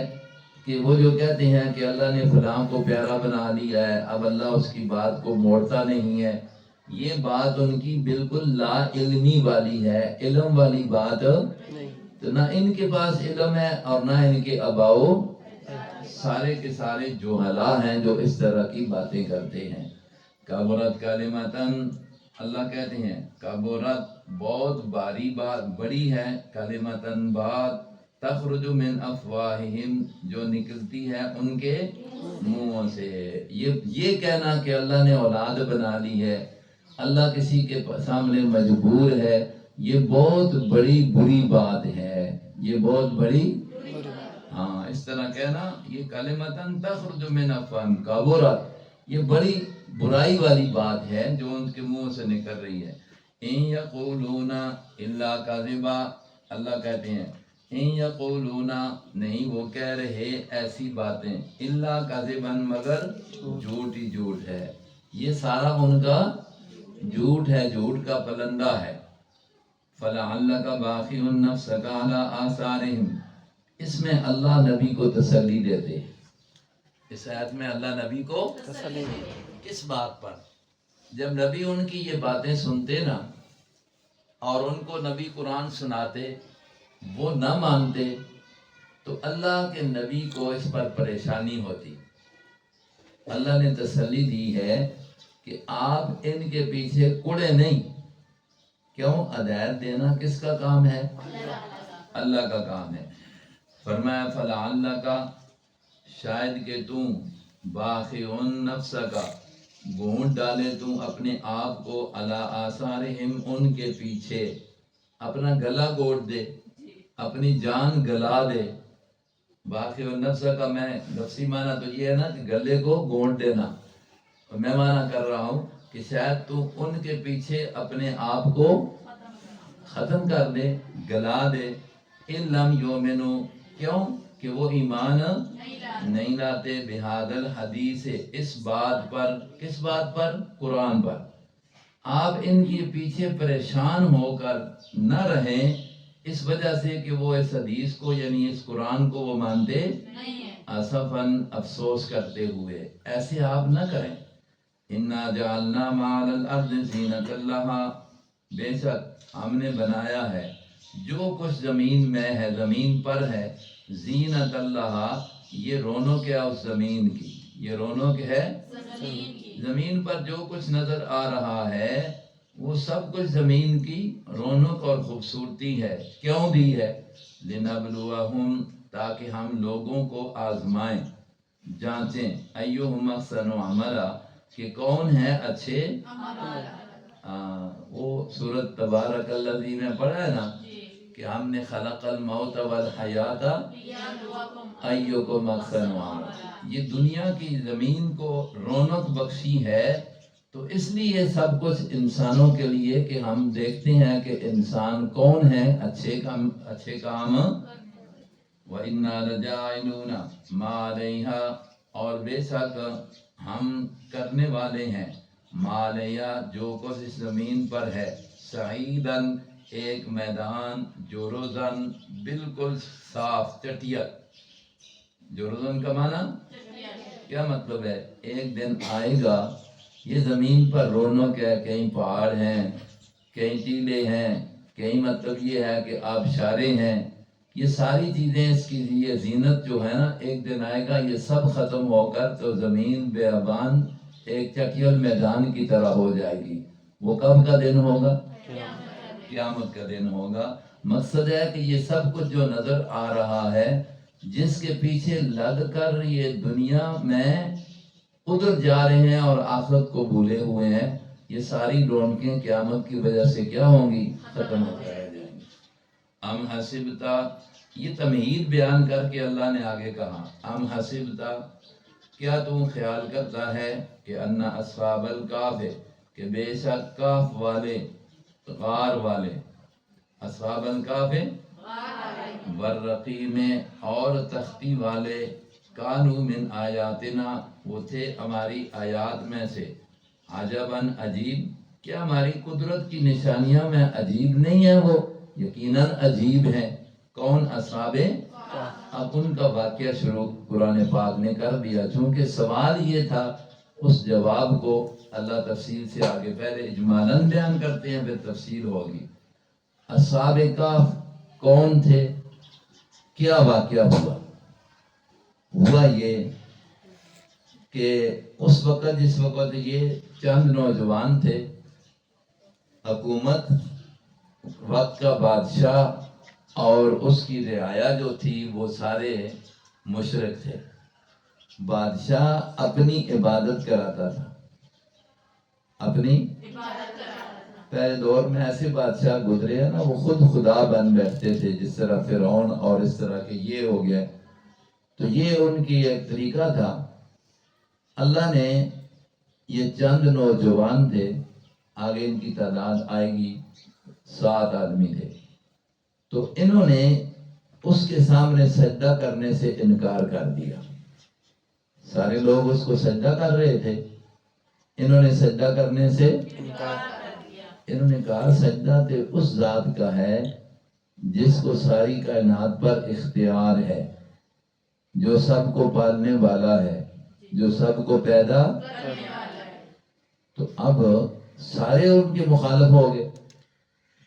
[SPEAKER 1] کہ وہ جو کہتے ہیں کہ اللہ نے فلاں کو پیارا بنا لیا ہے، اب اللہ اس کی بات کو موڑتا نہیں ہے۔ یہ بات ان کی بالکل لا علمی والی ہے، علم والی بات تو نہ ان کے پاس علم ہے اور نہ ان کے آباؤ، سارے کے سارے جہلا ہیں جو اس طرح کی باتیں کرتے ہیں۔ کبرت کلمتاً، اللہ کہتے ہیں کبرت بہت باری بات، بڑی ہے، کلمتاً بات، تخرج من افواہہم جو نکلتی ہے ان کے منہوں سے۔ یہ کہنا کہ اللہ نے اولاد بنا لی ہے، اللہ کسی کے سامنے مجبور ہے، یہ بہت بڑی بری بات ہے، یہ بہت بڑی، ہاں اس طرح کہنا، یہ کلمتاً تخرج من افواہہم کبرت، یہ بڑی برائی والی بات ہے جو ان کے منہ سے نکل رہی ہے۔ ان یقولون الا کذبا، اللہ کہتے ہیں ان یقولون، نہیں وہ کہہ رہے ایسی باتیں، الا کذبا مگر جھوٹ ہی جھوٹ ہے، یہ سارا ان کا جھوٹ ہے، جھوٹ کا پلندہ ہے۔ فلعلک باخع نفسک علی آثارہم، اس میں اللہ نبی کو تسلی دیتے ہیں، اس آیت میں اللہ نبی کو تسلی دیتے، کس بات پر؟ جب نبی ان کی یہ باتیں سنتے نا اور ان کو نبی قرآن سناتے، وہ نہ مانتے تو اللہ کے نبی کو اس پر پریشانی ہوتی۔ اللہ نے تسلی دی ہے کہ آپ ان کے پیچھے کڑے نہیں، کیوں؟ ہدایت دینا کس کا کام ہے؟ اللہ کا کام ہے۔ فرمایا فلعلک، شاید کہ تم باخع نفسک، گھونٹ ڈالے تم اپنے آپ کو، علی آثارہم ان کے پیچھے، اپنا گلا گھونٹ دے، اپنی جان گلا دے، باقی النفس کا میں نفسی معنی تو یہ ہے نا کہ گلے کو گونٹ دینا، اور میں معنی کر رہا ہوں کہ شاید تو ان کے پیچھے اپنے آپ کو ختم کر دے، گلا دے۔ ان لم یومنو، کیوں کہ وہ ایمان نہیں لاتے، بہذا الحدیث، اس بات پر، کس بات پر؟ قرآن پر۔ آپ ان کے پیچھے پریشان ہو کر نہ رہیں اس وجہ سے کہ وہ اس حدیث کو یعنی اس قرآن کو وہ مانتے نہیں ہیں، اسفاً افسوس کرتے ہوئے، ایسے آپ نہ کریں۔ انا جعلنا مع الارض زینۃ لہا، بے شک ہم نے بنایا ہے جو کچھ زمین میں ہے، زمین پر ہے، زینۃ لہا، یہ رونق ہے اس زمین کی، یہ رونق ہے زمین پر جو کچھ نظر آ رہا ہے وہ سب کچھ زمین کی رونق اور خوبصورتی ہے۔ کیوں دی ہے؟ لنبلوہم، تاکہ ہم لوگوں کو آزمائیں، جانچیں، ایہم احسن عملا، کہ کون ہے اچھے۔ وہ سورۃ تبارک الذی میں پڑھا ہے نا کہ ہم نے خلق الموت والحیات ایہکم احسن عملا، یہ دنیا کی زمین کو رونق بخشی ہے تو اس لیے سب کچھ انسانوں کے لیے کہ ہم دیکھتے ہیں کہ انسان کون ہے اچھے کام۔ وَإِنَّا لَجَاعِلُونَ مَا عَلَيْهَا، اور بے شک ہم کرنے والے ہیں، ما علیہا، جو کچھ اس زمین پر ہے، سعیداً، ایک میدان، جرزاً، بالکل صاف، چٹیل۔ جرزاً کا معنی کیا مطلب ہے؟ ایک دن آئے گا یہ زمین پر رونق ہے، کہیں پہاڑ ہیں، کہیں ٹیلے ہیں، کہیں مطلب یہ ہے کہ آبشارے ہیں، یہ ساری چیزیں اس کی یہ زینت جو ہے نا، ایک دن آئے گا یہ سب ختم ہو کر تو زمین بیابان ایک چٹیل میدان کی طرح ہو جائے گی۔ وہ کب کا دن ہوگا؟ قیامت کا دن ہوگا۔ مقصد ہے کہ یہ سب کچھ جو نظر آ رہا ہے، جس کے پیچھے لگ کر یہ دنیا میں ادھر جا رہے ہیں اور آخرت کو بھولے ہوئے ہیں، یہ ساری رونقیں قیامت کی وجہ سے کیا ہوں گی؟ ختم ہو جائیں گی۔ ام حسبتا، یہ تمہید بیان کر کے اللہ نے آگے کہا، ام حسبتا، کیا تم خیال کرتا ہے کہ ان اصحاب الکہف، کہ بے شک کہف والے، غار والے، اصحاب الکہف والرقیم، اور تختی والے، کانوا من آیاتنا، وہ تھے ہماری آیات میں سے، عجباً، عجیب، کیا ہماری قدرت کی نشانیاں میں عجیب نہیں ہے؟ وہ یقیناً عجیب ہیں۔ کون؟ اصحاب۔ اب ان کا واقعہ شروع قرآن پاک نے کر دیا، چونکہ سوال یہ تھا، اس جواب کو اللہ تفصیل سے آگے، پہلے اجمالاً بیان کرتے ہیں پھر تفصیل ہوگی۔ اصحاب کہف کون تھے؟ کیا واقعہ ہوا؟ ہوا یہ کہ اس وقت، جس وقت یہ چند نوجوان تھے، حکومت، وقت کا بادشاہ اور اس کی رعایا جو تھی وہ سارے مشرک تھے۔ بادشاہ اپنی عبادت کراتا تھا، اپنی پہلے دور میں ایسے بادشاہ گزرے ہیں نا، وہ خود خدا بن بیٹھتے تھے، جس طرح فرعون اور اس طرح کے یہ ہو گئے، تو یہ ان کی ایک طریقہ تھا۔ اللہ نے یہ چند نوجوان تھے، آگے ان کی تعداد آئے گی، 7 آدمی تھے، تو انہوں نے اس کے سامنے سجدہ کرنے سے انکار کر دیا۔ سارے لوگ اس کو سجدہ کر رہے تھے، انہوں نے سجدہ کرنے سے انکار کر دیا۔ انہوں نے کہا سجدہ تو اس ذات کا ہے جس کو ساری کائنات پر اختیار ہے، جو سب کو پالنے والا ہے، جو سب کو پیدا کرنے والا ہے۔ تو اب سارے ان کے مخالف ہو گئے۔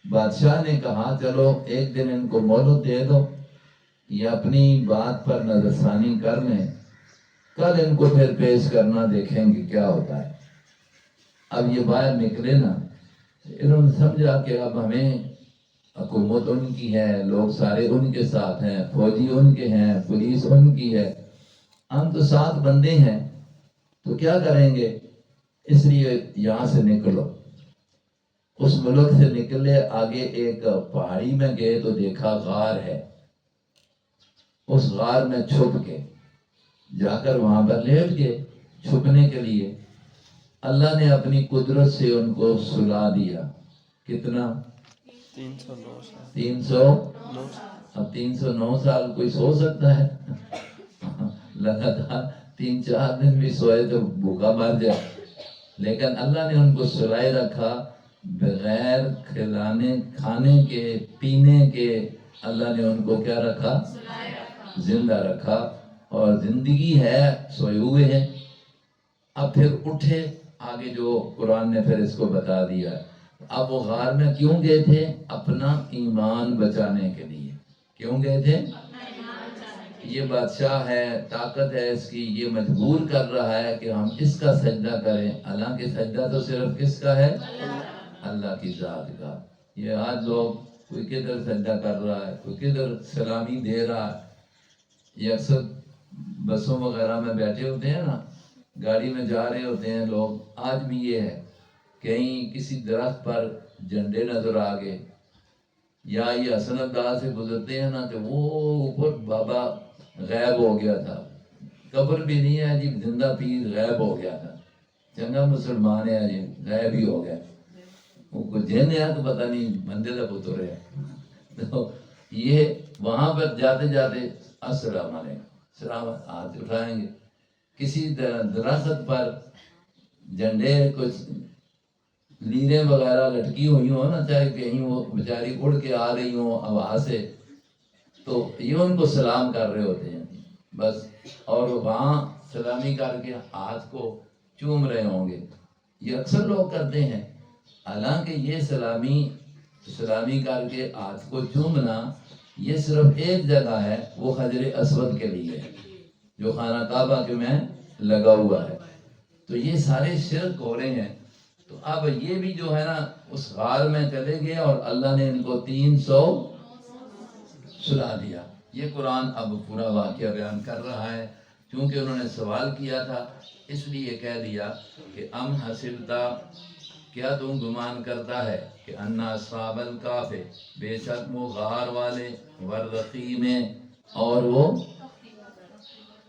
[SPEAKER 1] بادشاہ نے کہا چلو ایک دن ان کو مہلت دے دو، یہ اپنی بات پر نظر ثانی کر لیں، کل ان کو پھر پیش کرنا، دیکھیں گے کیا ہوتا ہے۔ اب یہ باہر نکلے نا، انہوں نے سمجھا کہ اب ہمیں حکومت ان کی ہے، لوگ سارے ان کے ساتھ ہیں، فوجی ان کے ہیں، پولیس ان کی ہے، ہم تو 7 بندے ہیں، تو کیا کریں گے؟ اس لیے یہاں سے نکلو۔ اس ملک سے نکلے، آگے ایک پہاڑی میں گئے تو دیکھا غار ہے، اس غار میں چھپ کے جا کر وہاں پر لیٹ گئے چھپنے کے لیے. اللہ نے اپنی قدرت سے ان کو سلا دیا. کتنا؟
[SPEAKER 2] 309 سال.
[SPEAKER 1] 309. اب 309 سال کوئی سو سکتا ہے؟ لگاتار 3-4 دن بھی سوئے تو بھوکا مر جائے. لیکن اللہ نے ان کو سلائے رکھا بغیر کھانے کے پینے کے. اللہ نے ان کو کیا رکھا؟ زندہ رکھا. اور زندگی ہے، سوئے ہوئے ہیں. اب پھر اٹھے. آگے جو قرآن نے پھر اس کو بتا دیا. اب وہ غار میں کیوں گئے تھے؟ اپنا ایمان بچانے کے لیے. کیوں گئے تھے؟ یہ بادشاہ ہے، طاقت ہے اس کی، یہ مجبور کر رہا ہے کہ ہم اس کا سجدہ کریں. حالانکہ سجدہ تو صرف کس کا ہے؟ اللہ کی ذات کا. یہ آج لوگ کوئی کدھر سجدہ کر رہا ہے، کوئی کدھر سلامی دے رہا ہے. یہ اکثر بسوں وغیرہ میں بیٹھے ہوتے ہیں نا، گاڑی میں جا رہے ہوتے ہیں لوگ. آج بھی یہ ہے، کہیں کسی درخت پر جھنڈے نظر آ گئے، یا یہ حسن اللہ سے گزرتے ہیں نا تو وہ اوپر بابا غائب ہو گیا تھا. قبر بھی نہیں ہے جی، زندہ پیر غائب ہو گیا تھا. چنگا مسلمان ہے جی، غائب ہی ہو گیا. وہ کچھ جن ہے تو پتہ نہیں بندے کا پتر ہے. تو یہ وہاں پر جاتے جاتے السلام علیکم، سلامت ہاتھ اٹھائیں گے. کسی درخت پر جھنڈے کچھ لیریں وغیرہ لٹکی ہوئی ہوں نا، چاہے کہیں وہ بیچاری اڑ کے آ رہی ہوں ہوا سے، تو یہ ان کو سلام کر رہے ہوتے ہیں بس. اور وہاں سلامی کر کے ہاتھ کو چوم رہے ہوں گے. یہ اکثر لوگ کرتے ہیں. حالانکہ یہ سلامی کر کے ہاتھ کو چومنا یہ صرف ایک جگہ ہے، وہ حجر اسود کے لیے جو خانہ کعبہ کے میں لگا ہوا ہے. تو یہ سارے شرک ہو رہے ہیں. تو اب یہ بھی جو ہے نا اس غار میں چلے گئے اور اللہ نے ان کو 300 سلا دیا. یہ قرآن اب پورا واقعہ بیان کر رہا ہے. چونکہ انہوں نے سوال کیا تھا اس لیے کہہ دیا کہ ام حسبتا، کیا تم گمان کرتا ہے کہ انا اصحاب الکہف، بے شک وہ غار والے، والرقیم، اور وہ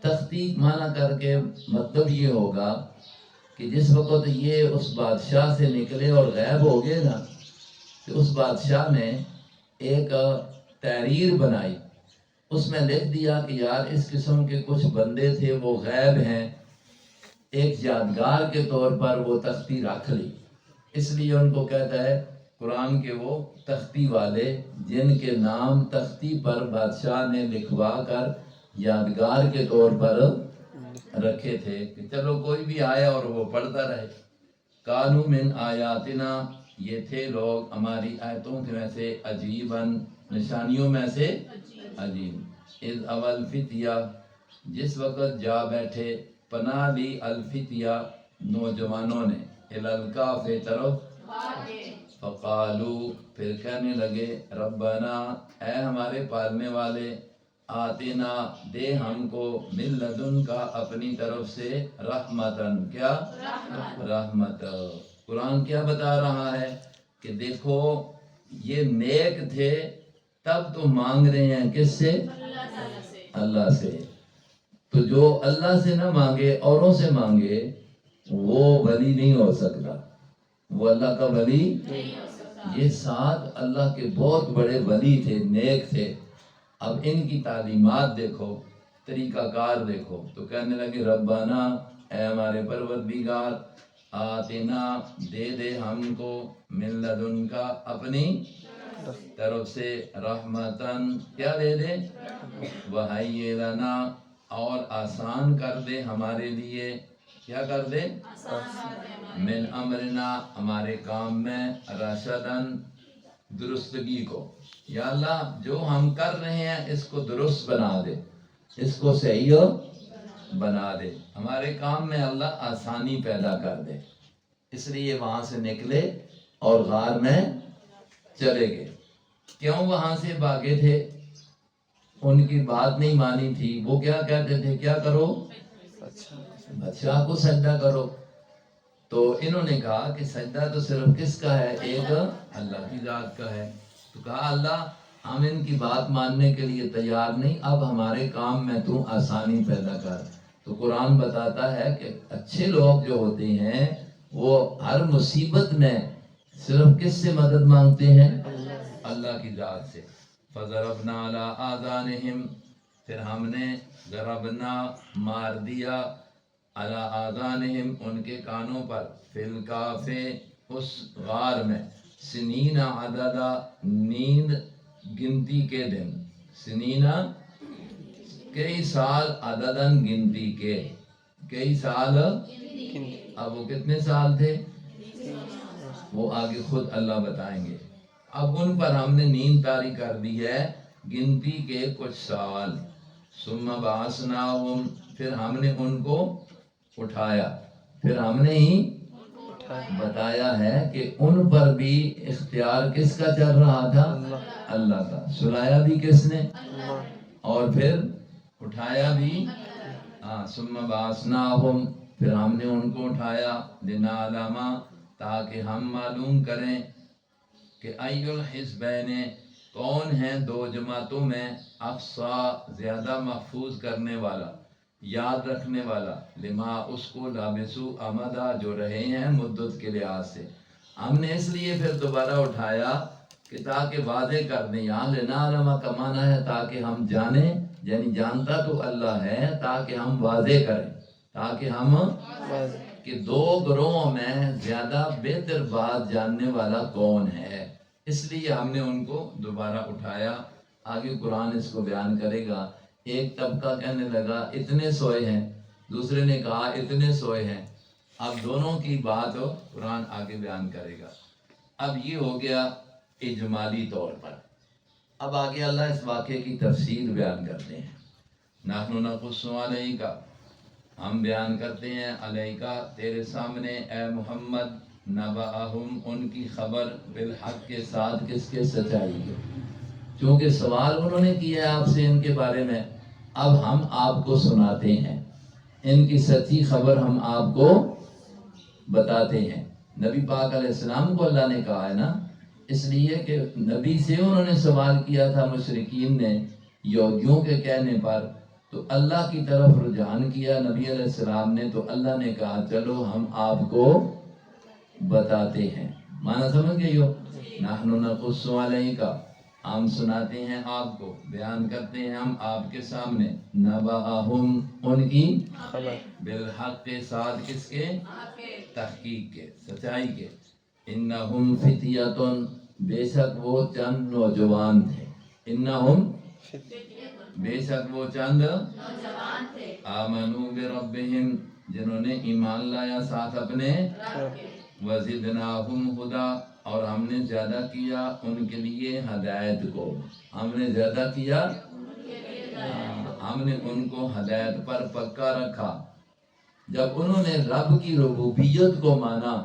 [SPEAKER 1] تحقیق معنی کر کے مطلب یہ ہوگا کہ جس وقت یہ اس بادشاہ سے نکلے اور غائب ہو گئے نا، تو اس بادشاہ نے ایک تحریر بنائی. اس میں لکھ دیا کہ یار اس قسم کے کچھ بندے تھے وہ غائب ہیں، ایک یادگار کے طور پر وہ تختی رکھ لی. اس لیے ان کو کہتا ہے قرآن کے وہ تختی والے، جن کے نام تختی پر بادشاہ نے لکھوا کر یادگار کے طور پر رکھے تھے کہ چلو کوئی بھی آیا اور وہ پڑھتا رہے. کانو من آیاتنا، یہ تھے لوگ ہماری آیتوں میں سے، عجیباً، نشانیوں میں سے عجیب. اذ اول فتیہ، جس وقت جا بیٹھے، پناہ لی الفتیہ، نوجوانوں نے، الالکاف طرف، فقالو، پھر کہنے لگے، ربنا، اے ہمارے پالنے والے، آتنا، دے ہم کو، من لدن کا، اپنی طرف سے، رحمتن، کیا؟ رحمت. قرآن کیا بتا رہا ہے کہ دیکھو یہ نیک تھے تب تو مانگ رہے ہیں کس سے؟ اللہ سے. تو جو اللہ سے نہ مانگے، اوروں سے مانگے، وہ ولی نہیں ہو سکتا، وہ اللہ کا ولی نہیں ہو سکتا. یہ 7 اللہ کے بہت بڑے ولی تھے، نیک تھے. اب ان کی تعلیمات دیکھو، طریقہ کار دیکھو. تو کہنے لگے ربنا، اے ہمارے پروردگار، آتنا، دے دے ہم کو، من لدن کا، اپنی طرف سے، رحمتن، کیا دے دے؟ وہی لنا، اور آسان کر دے ہمارے لیے، کیا کر دے؟ من امرنا، ہمارے کام میں، رشدن، درستگی کو. یا اللہ جو ہم کر رہے ہیں اس کو درست بنا دے، اس کو صحیح بنا دے، ہمارے کام میں اللہ آسانی پیدا کر دے. اس لیے وہاں سے نکلے اور غار میں چلے گئے. کیوں وہاں سے بھاگے تھے؟ ان کی بات نہیں مانی تھی. وہ کیا کہتے تھے؟ کیا کرو؟ بادشاہ کو سجدہ کرو. تو انہوں نے کہا کہ سجدہ تو صرف کس کا ہے؟ ایک اللہ کی ذات کا ہے. تو کہا اللہ ہم ان کی بات ماننے کے لیے تیار نہیں، اب ہمارے کام میں تو آسانی پیدا کر۔ تو قرآن بتاتا ہے کہ اچھے لوگ جو ہوتے ہیں وہ ہر مصیبت میں صرف کس سے مدد مانگتے ہیں؟ اللہ کی ذات سے۔ فضربنا علی آذانہم، پھر ہم نے ضربنا مار دیا، علی آذانہم ان کے کانوں پر، فی الکہف اس غار میں، سنین عددا نیند گنتی کے دن، سنین کئی سال، عددن گنتی کے، کئی سال، اب وہ کتنے سال تھے وہ آگے خود اللہ بتائیں گے۔ اب ان پر ہم نے نیند طاری کر دی ہے گنتی کے کچھ سال، ثم بعثناہم پھر ہم نے ان کو اٹھایا، پھر ہم نے ہی بتایا ہے کہ ان پر بھی اختیار کس کا چل رہا تھا؟ اللہ کا۔ سلایا بھی کس نے؟ اور پھر اٹھایا بھی، ثم بعثناہم پھر ہم نے ان کو اٹھایا، لنعلم تاکہ ہم معلوم کریں کہ ای الحزبین کون ہیں دو جماعتوں میں، احصیٰ زیادہ محفوظ کرنے والا، یاد رکھنے والا، لما اس کو، لابسو امدا جو رہے ہیں مدت کے لحاظ سے۔ ہم نے اس لیے پھر دوبارہ اٹھایا کہ تاکہ واضح کر دیں، یہاں لنعلم کا معنی ہے تاکہ ہم جانیں، یعنی جانتا تو اللہ ہے، تاکہ ہم واضح کریں، تاکہ ہم کہ دو گروہوں میں زیادہ بہتر بات جاننے والا کون ہے، اس لیے ہم نے ان کو دوبارہ اٹھایا۔ آگے قرآن اس کو بیان کرے گا۔ ایک طبقہ کہنے لگا اتنے سوئے ہیں، دوسرے نے کہا اتنے سوئے ہیں، اب دونوں کی بات قرآن آگے بیان کرے گا۔ اب یہ ہو گیا اجمالی طور پر۔ اب آگے اللہ اس واقعے کی تفصیل بیان کرتے ہیں۔ نحن نقص علیک، ہم بیان کرتے ہیں علیک تیرے سامنے اے محمد، نبأہم ان کی خبر، بالحق کے ساتھ، کس کے؟ سچائی کے۔ چونکہ سوال انہوں نے کیا ہے آپ سے ان کے بارے میں، اب ہم آپ کو سناتے ہیں، ان کی سچی خبر ہم آپ کو بتاتے ہیں۔ نبی پاک علیہ السلام کو اللہ نے کہا ہے نا، اس لیے کہ نبی سے انہوں نے سوال کیا تھا مشرکین نے یہودیوں کے کہنے پر، تو اللہ کی طرف رجحان کیا نبی علیہ السلام نے، تو اللہ نے کہا چلو ہم آپ کو بتاتے ہیں۔ معنی سمجھ گئے ہو؟ نحن نقص علیک، ہم سناتے ہیں آپ کو، بیان کرتے ہیں ہم آپ کے سامنے، نبأہم ان کی خبر، بالحق کے ساتھ، کس کے؟ تحقیق کے، سچائی کے۔ انہم فتیۃ، بے شک وہ چند نوجوان تھے، انہم بے شک وہ چند نوجوان تھے، آمنوا بربہم جنہوں نے ایمان لایا ساتھ اپنے، وزدناہم ہدی اور ہم نے زیادہ کیا ان کے لیے ہدایت کو، ہم نے زیادہ کیا، ہم نے ان کو ہدایت پر پکا رکھا۔ جب انہوں نے رب کی ربوبیت کو مانا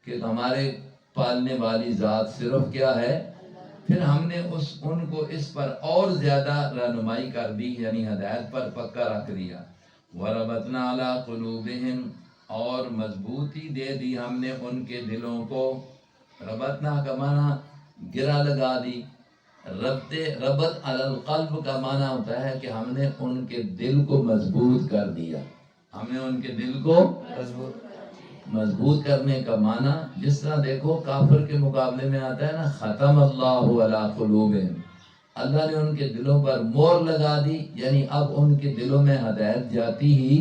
[SPEAKER 1] کہ ہمارے پالنے والی ذات صرف کیا ہے، پھر ہم نے ان کو اس پر اور زیادہ رہنمائی کر دی، یعنی ہدایت پر پکا رکھ دیا۔ وَرَبَطْنَا عَلَىٰ قُلُوبِهِمْ اور مضبوطی دے دی ہم نے ان کے دلوں کو۔ ربطنا کا معنی گرا لگا دی، ربط علی القلب کا معنی ہوتا ہے کہ ہم نے ان کے دل کو مضبوط کر دیا، ہم نے ان کے دل کو مضبوط کرنے کا معنی، جس طرح دیکھو کافر کے مقابلے میں آتا ہے نا، ختم اللہ علی قلوبہم، اللہ نے ان کے دلوں پر مور لگا دی، یعنی اب ان کے دلوں میں ہدایت جاتی ہی۔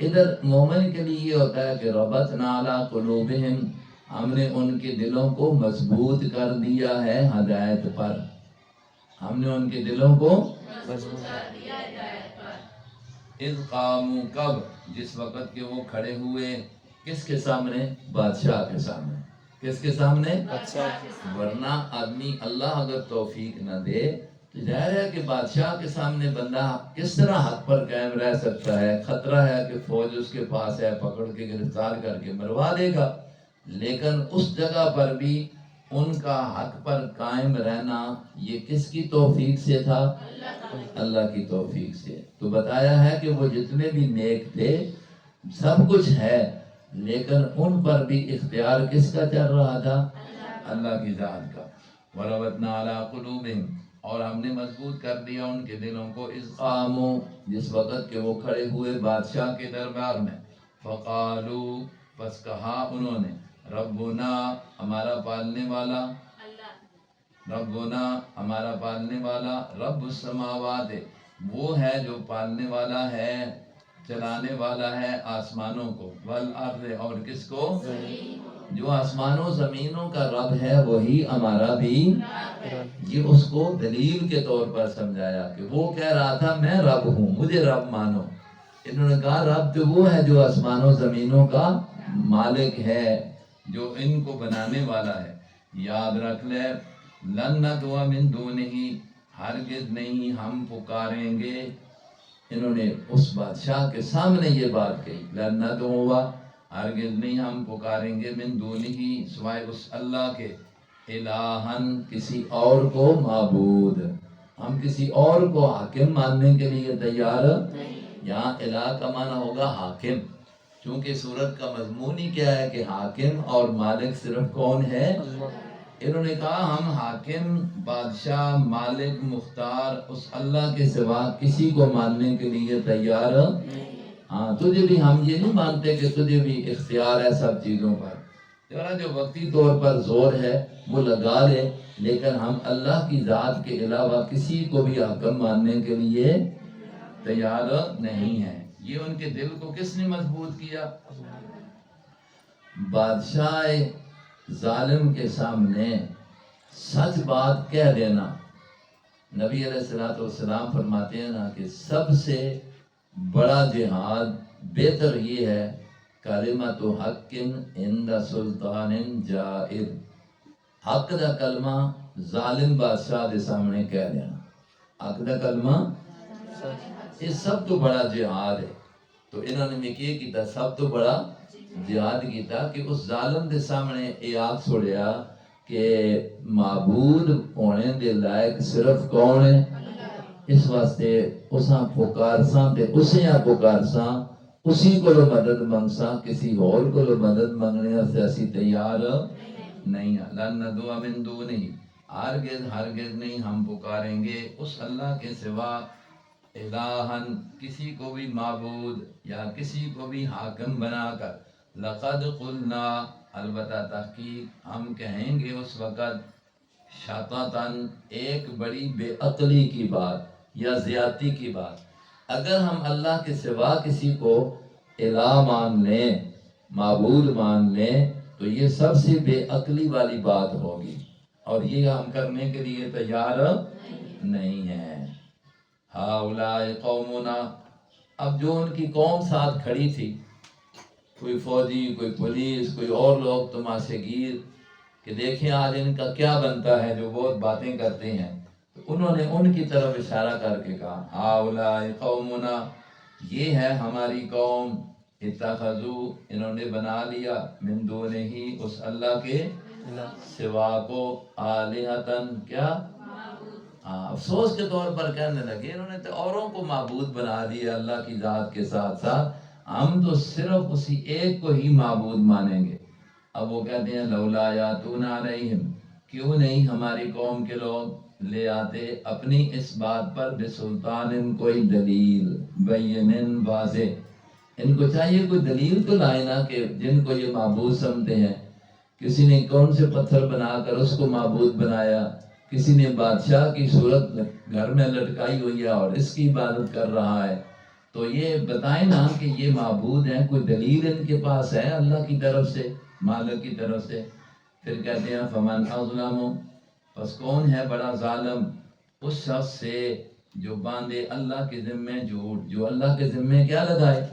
[SPEAKER 1] ادھر مومن کے لیے یہ ہوتا ہے کہ ربطنا علی قلوبہم، ہم نے ان کے دلوں کو مضبوط کر دیا ہے ہدایت پر، ہم نے ان کے دلوں کو مضبوط کر دیا ہدایت پر۔ اذ قاموا، کب؟ جس وقت کہ وہ کھڑے ہوئے، کس کے سامنے؟ بادشاہ کے سامنے۔ کس کے سامنے؟ ورنہ آدمی اللہ اگر توفیق نہ دے تو ظاہر ہے کہ بادشاہ کے سامنے بندہ کس طرح حق پر قائم رہ سکتا ہے؟ خطرہ ہے کہ فوج اس کے پاس ہے، پکڑ کے گرفتار کر کے مروا دے گا۔ لیکن اس جگہ پر بھی ان کا حق پر قائم رہنا یہ کس کی توفیق سے تھا؟ اللہ کی توفیق سے۔ تو بتایا ہے کہ وہ جتنے بھی نیک تھے، سب کچھ ہے، لیکن ان پر بھی اختیار کس کا چل رہا تھا؟ اللہ کی ذات کا۔ وربطنا علی قلوبہم، اور ہم نے مضبوط کر دیا ان کے دلوں کو، اذ قاموا، جس وقت کہ وہ کھڑے ہوئے بادشاہ کے دربار میں، فقالو، پس کہا انہوں نے، ربنا، ہمارا پالنے والا، ربنا، ہمارا پالنے والا، رب السماوات، وہ ہے جو پالنے والا ہے، چلانے والا ہے آسمانوں کو، والارض، اور کس کو؟ جو آسمانوں زمینوں کا رب ہے وہی ہمارا بھی، یہ اس کو دلیل کے طور پر سمجھایا کہ وہ کہہ رہا تھا میں رب ہوں، مجھے رب مانو، انہوں نے کہا رب تو وہ ہے جو آسمانوں زمینوں کا مالک ہے، جو ان کو بنانے والا ہے۔ یاد رکھ لے، لن ندعو من دونہ، ہرگز نہیں ہم پکاریں گے، انہوں نے اس بادشاہ کے سامنے یہ بات کہی، لن ندعو، ہرگز نہیں ہم پکاریں گے، من دونہ، سوائے اس اللہ کے، الہن، کسی اور کو معبود، ہم کسی اور کو حاکم ماننے کے لیے تیار یہاں الہ کا معنی ہوگا حاکم، چونکہ سورت کا مضمون ہی کیا ہے کہ حاکم اور مالک صرف کون ہے؟ انہوں نے کہا ہم حاکم، بادشاہ، مالک، مختار، اس اللہ کے سوا کسی کو ماننے کے لیے تیار ہاں، تجھے بھی ہم یہ نہیں مانتے کہ تجھے بھی اختیار ہے سب چیزوں پر، تیرا جو وقتی طور پر زور ہے وہ لگا لے، لیکن ہم اللہ کی ذات کے علاوہ کسی کو بھی حاکم ماننے کے لیے تیار نہیں ہے۔ یہ ان کے دل کو کس نے مضبوط کیا؟ بادشاہ ظالم کے سامنے سچ بات کہہ دینا، نبی علیہ السلام فرماتے ہیں نا کہ سب سے بڑا جہاد بہتر یہ ہے، کلمۃ حق عند سلطان جائر، حق دا کلمہ ظالم بادشاہ دے سامنے کہہ دینا، حق دا کلمہ، یہ سب تو بڑا جہاد ہے۔ تو انہوں نے بھی کیا کیتا، سب تو بڑا جہاد کیتا کہ اس ظالم دے سامنے یہ آگ چھوڑیا کہ معبود ہونے دے لائق صرف کون ہے؟ اس واسطے اساں پکارساں تے اسیاں پکارساں، اسی کو مدد منگساں، کسی اور کو مدد منگنے سے اسی تیار نہیں ہیں۔ لن ندعو من دونہ، ہرگز نہیں ہم پکاریں گے اس اللہ کے سوا، الہن، کسی کو بھی معبود یا کسی کو بھی حاکم بنا کر، لقد قلنا، البتہ تحقیق ہم کہیں گے اس وقت، شططن، ایک بڑی بے عقلی کی بات یا زیادتی کی بات، اگر ہم اللہ کے سوا کسی کو الہ مان لیں، معبود مان لیں، تو یہ سب سے بے عقلی والی بات ہوگی، اور یہ ہم کرنے کے لیے تیار نہیں ہیں۔ ہؤلاء قومنا، اب جو ان کی قوم ساتھ کھڑی تھی، کوئی فوجی، کوئی پولیس، کوئی اور لوگ تماشے گیر، کہ دیکھیں آج ان کا کیا بنتا ہے جو بہت باتیں کرتے ہیں، تو انہوں نے ان کی طرف اشارہ کر کے کہا، ہؤلاء قومنا، یہ ہے ہماری قوم، اتخذوا، انہوں نے بنا لیا، من دونہ، اس اللہ کے سوا کو، آلہتن، کیا؟ افسوس کے طور پر کہنے لگے انہوں نے تو اوروں کو معبود بنا دیا اللہ کی ذات کے ساتھ ساتھ، ہم تو صرف اسی ایک کو ہی معبود مانیں گے۔ اب وہ کہتے ہیں لولا یاتون علیہم، کیوں نہیں ہماری قوم کے لوگ لے آتے اپنی اس بات پر بسلطان، کوئی دلیل، بین، واضح، ان کو چاہیے کوئی دلیل تو لائے نا کہ جن کو یہ معبود سمجھتے ہیں، کسی نے کون سے پتھر بنا کر اس کو معبود بنایا، کسی نے بادشاہ کی صورت گھر میں لٹکائی ہوئی ہے اور اس کی عبادت کر رہا ہے، تو یہ بتائیں نا کہ یہ معبود ہیں، کوئی دلیل ان کے پاس ہے اللہ کی طرف سے، مالک کی طرف سے۔ پھر کہتے ہیں فمن اظلم، پس کون ہے بڑا ظالم اس شخص سے جو باندھے اللہ کے ذمے جھوٹ، جو اللہ کے ذمے کیا لگائے،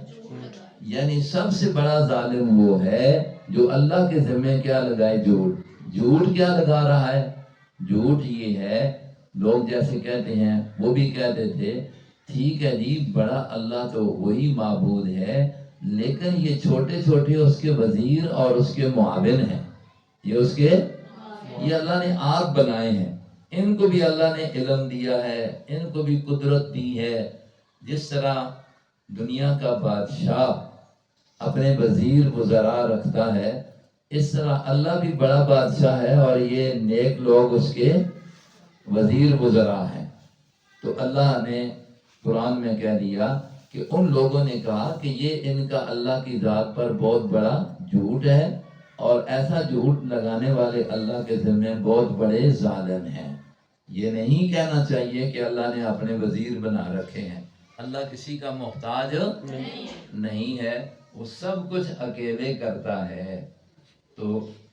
[SPEAKER 1] یعنی سب سے بڑا ظالم وہ ہے جو اللہ کے ذمے کیا لگائے، جھوٹ۔ جھوٹ کیا لگا رہا ہے؟ جھوٹ یہ ہے، لوگ جیسے کہتے ہیں، وہ بھی کہتے تھے ٹھیک ہے جی بڑا اللہ تو وہی معبود ہے، لیکن یہ چھوٹے چھوٹے اس کے وزیر اور اس کے معاون ہیں، یہ اللہ نے آپ بنائے ہیں، ان کو بھی اللہ نے علم دیا ہے، ان کو بھی قدرت دی ہے۔ جس طرح دنیا کا بادشاہ اپنے وزیر وزراء رکھتا ہے، اس طرح اللہ بھی بڑا بادشاہ ہے اور یہ نیک لوگ اس کے وزیر وزراء ہیں. تو اللہ نے قرآن میں کہہ دیا کہ ان لوگوں نے کہا کہ یہ ان کا اللہ کی ذات پر بہت بڑا جھوٹ ہے اور ایسا جھوٹ لگانے والے اللہ کے ذمہ بہت بڑے ظالم ہیں. یہ نہیں کہنا چاہیے کہ اللہ نے اپنے وزیر بنا رکھے ہیں. اللہ کسی کا محتاج نہیں ہے، وہ سب کچھ اکیلے کرتا ہے. تو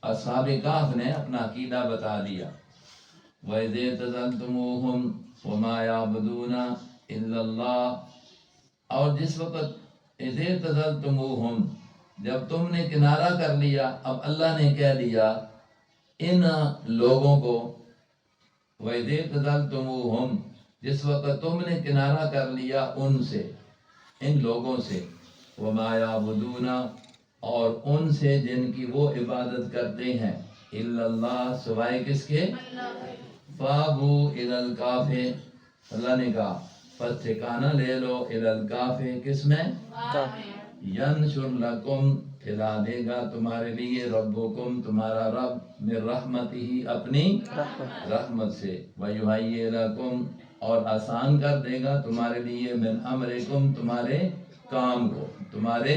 [SPEAKER 1] اصحاب کہف نے اپنا عقیدہ بتا دیا. وَإِذِ اعْتَزَلْتُمُوهُمْ وَمَا يَعْبُدُونَ إِلَّا اللَّهَ، اور جس وقت اِذِ اعْتَزَلْتُمُوهُمْ، جب تم نے کنارہ کر لیا. اب اللہ نے کہہ دیا ان لوگوں کو، وَإِذِ اعْتَزَلْتُمُوهُمْ، جس وقت تم نے کنارہ کر لیا ان سے، ان لوگوں سے، وَمَا يَعْبُدُونَ، اور ان سے جن کی وہ عبادت کرتے ہیں، اِلَّا اللَّهَ، سوائے کس کے؟ فَابُوا إِلَى الْكَافِ، اللہ نے کہا پس ٹھکانہ لے لو إِلَى الْكَافِ، کس میں؟ يَنشُرْ لَكُمْ، کھلا دے گا تمہارے لیے، ربکم، تمہارا رب، من رحمتہ، اپنی رحمت سے، وَيُحَيِّئْ لَكُمْ، اور آسان کر دے گا تمہارے لیے، من امرکم، تمہارے کام کو، تمہارے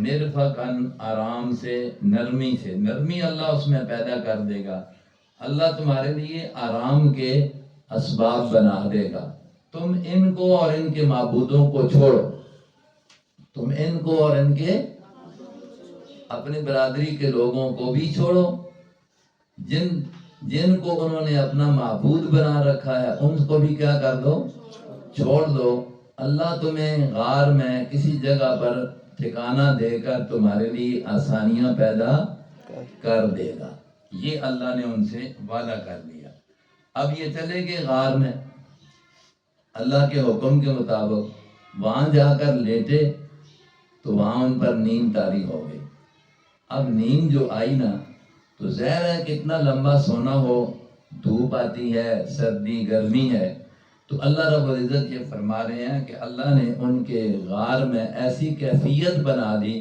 [SPEAKER 1] مرفقاً، آرام سے، نرمی سے، نرمی اللہ اس میں پیدا کر دے گا. اللہ تمہارے لیے آرام کے اسباب بنا دے گا. تم ان کو اور ان کے معبودوں کو چھوڑو، تم ان کو اور ان کے اپنی برادری کے لوگوں کو بھی چھوڑو، جن کو انہوں نے اپنا معبود بنا رکھا ہے ان کو بھی کیا کر دو؟ چھوڑ دو. اللہ تمہیں غار میں کسی جگہ پر ٹھکانہ دے کر تمہارے لیے آسانیاں پیدا کر دے گا. یہ اللہ نے ان سے وعدہ کر لیا. اب یہ چلے گئے غار میں اللہ کے حکم کے مطابق. وہاں جا کر لیٹے تو وہاں ان پر نیند طاری ہو گئی. اب نیند جو آئی نا، تو ظاہر ہے کتنا لمبا سونا ہو، دھوپ آتی ہے، سردی گرمی ہے، تو اللہ رب العزت یہ فرما رہے ہیں کہ اللہ نے ان کے غار میں ایسی کیفیت بنا دی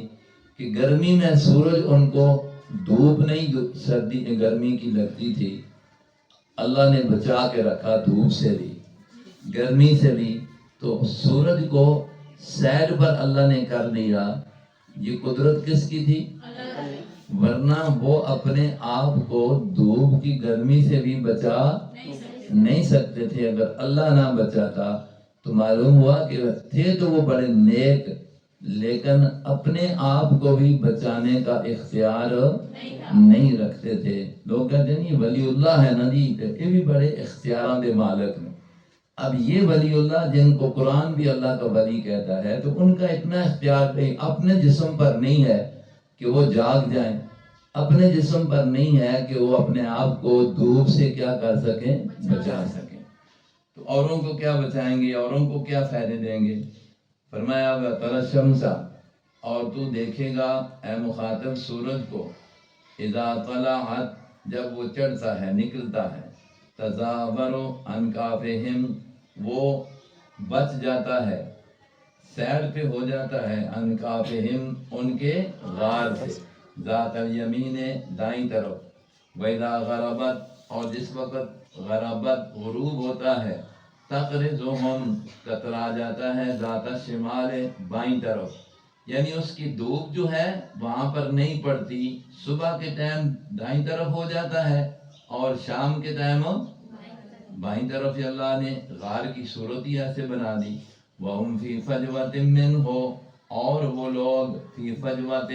[SPEAKER 1] کہ گرمی میں سورج ان کو دھوپ نہیں، سردی گرمی کی لگتی تھی، اللہ نے بچا کے رکھا دھوپ سے بھی، گرمی سے بھی. تو سورج کو سیر پر اللہ نے کر دیا. یہ قدرت کس کی تھی؟ ورنہ وہ اپنے آپ کو دھوپ کی گرمی سے بھی بچا نہیں سکتے تھے. اگر اللہ نہ بچاتا تو معلوم ہوا کہ تھے تو وہ بڑے نیک، لیکن اپنے آپ کو بھی بچانے کا اختیار نہیں رکھتے تھے. لوگ کہتے ہیں یہ ولی اللہ ہے نا جی، یہ بھی بڑے اختیارات دے مالک نے. اب یہ ولی اللہ جن کو قرآن بھی اللہ کا ولی کہتا ہے، تو ان کا اتنا اختیار نہیں، اپنے جسم پر نہیں ہے کہ وہ جاگ جائیں، اپنے جسم پر نہیں ہے کہ وہ اپنے آپ کو دھوپ سے کیا کر سکیں، بچا سکیں. تو اوروں کو کیا بچائیں گے، اوروں کو کیا فائدے دیں گے؟ فرمایا وَتَرَى الشَّمْسَ، اور تو دیکھے گا اے مخاطب سورج کو، اذا طلعت، جب وہ چڑھتا ہے، نکلتا ہے، تزاوروا عن کافہم، وہ بچ جاتا ہے، سیر پہ ہو جاتا ہے، عن کافہم، ان کے غار سے، ذات الیمین، دائیں طرف، وَإِذَا غَرَبَتْ، اور جس وقت غربت، غروب ہوتا ہے، تقرضهم، کترا جاتا ہے، ذات الشمال، بائیں طرف، یعنی اس کی دھوپ جو ہے وہاں پر نہیں پڑتی. صبح کے ٹائم دائیں طرف ہو جاتا ہے اور شام کے ٹائم بائیں طرف. اللہ نے غار کی صورت ہی ایسے بنا دی. وَهُمْ فِي فَجْوَةٍ مِّنْهُ، اور وہ لوگ فی فجوۃ،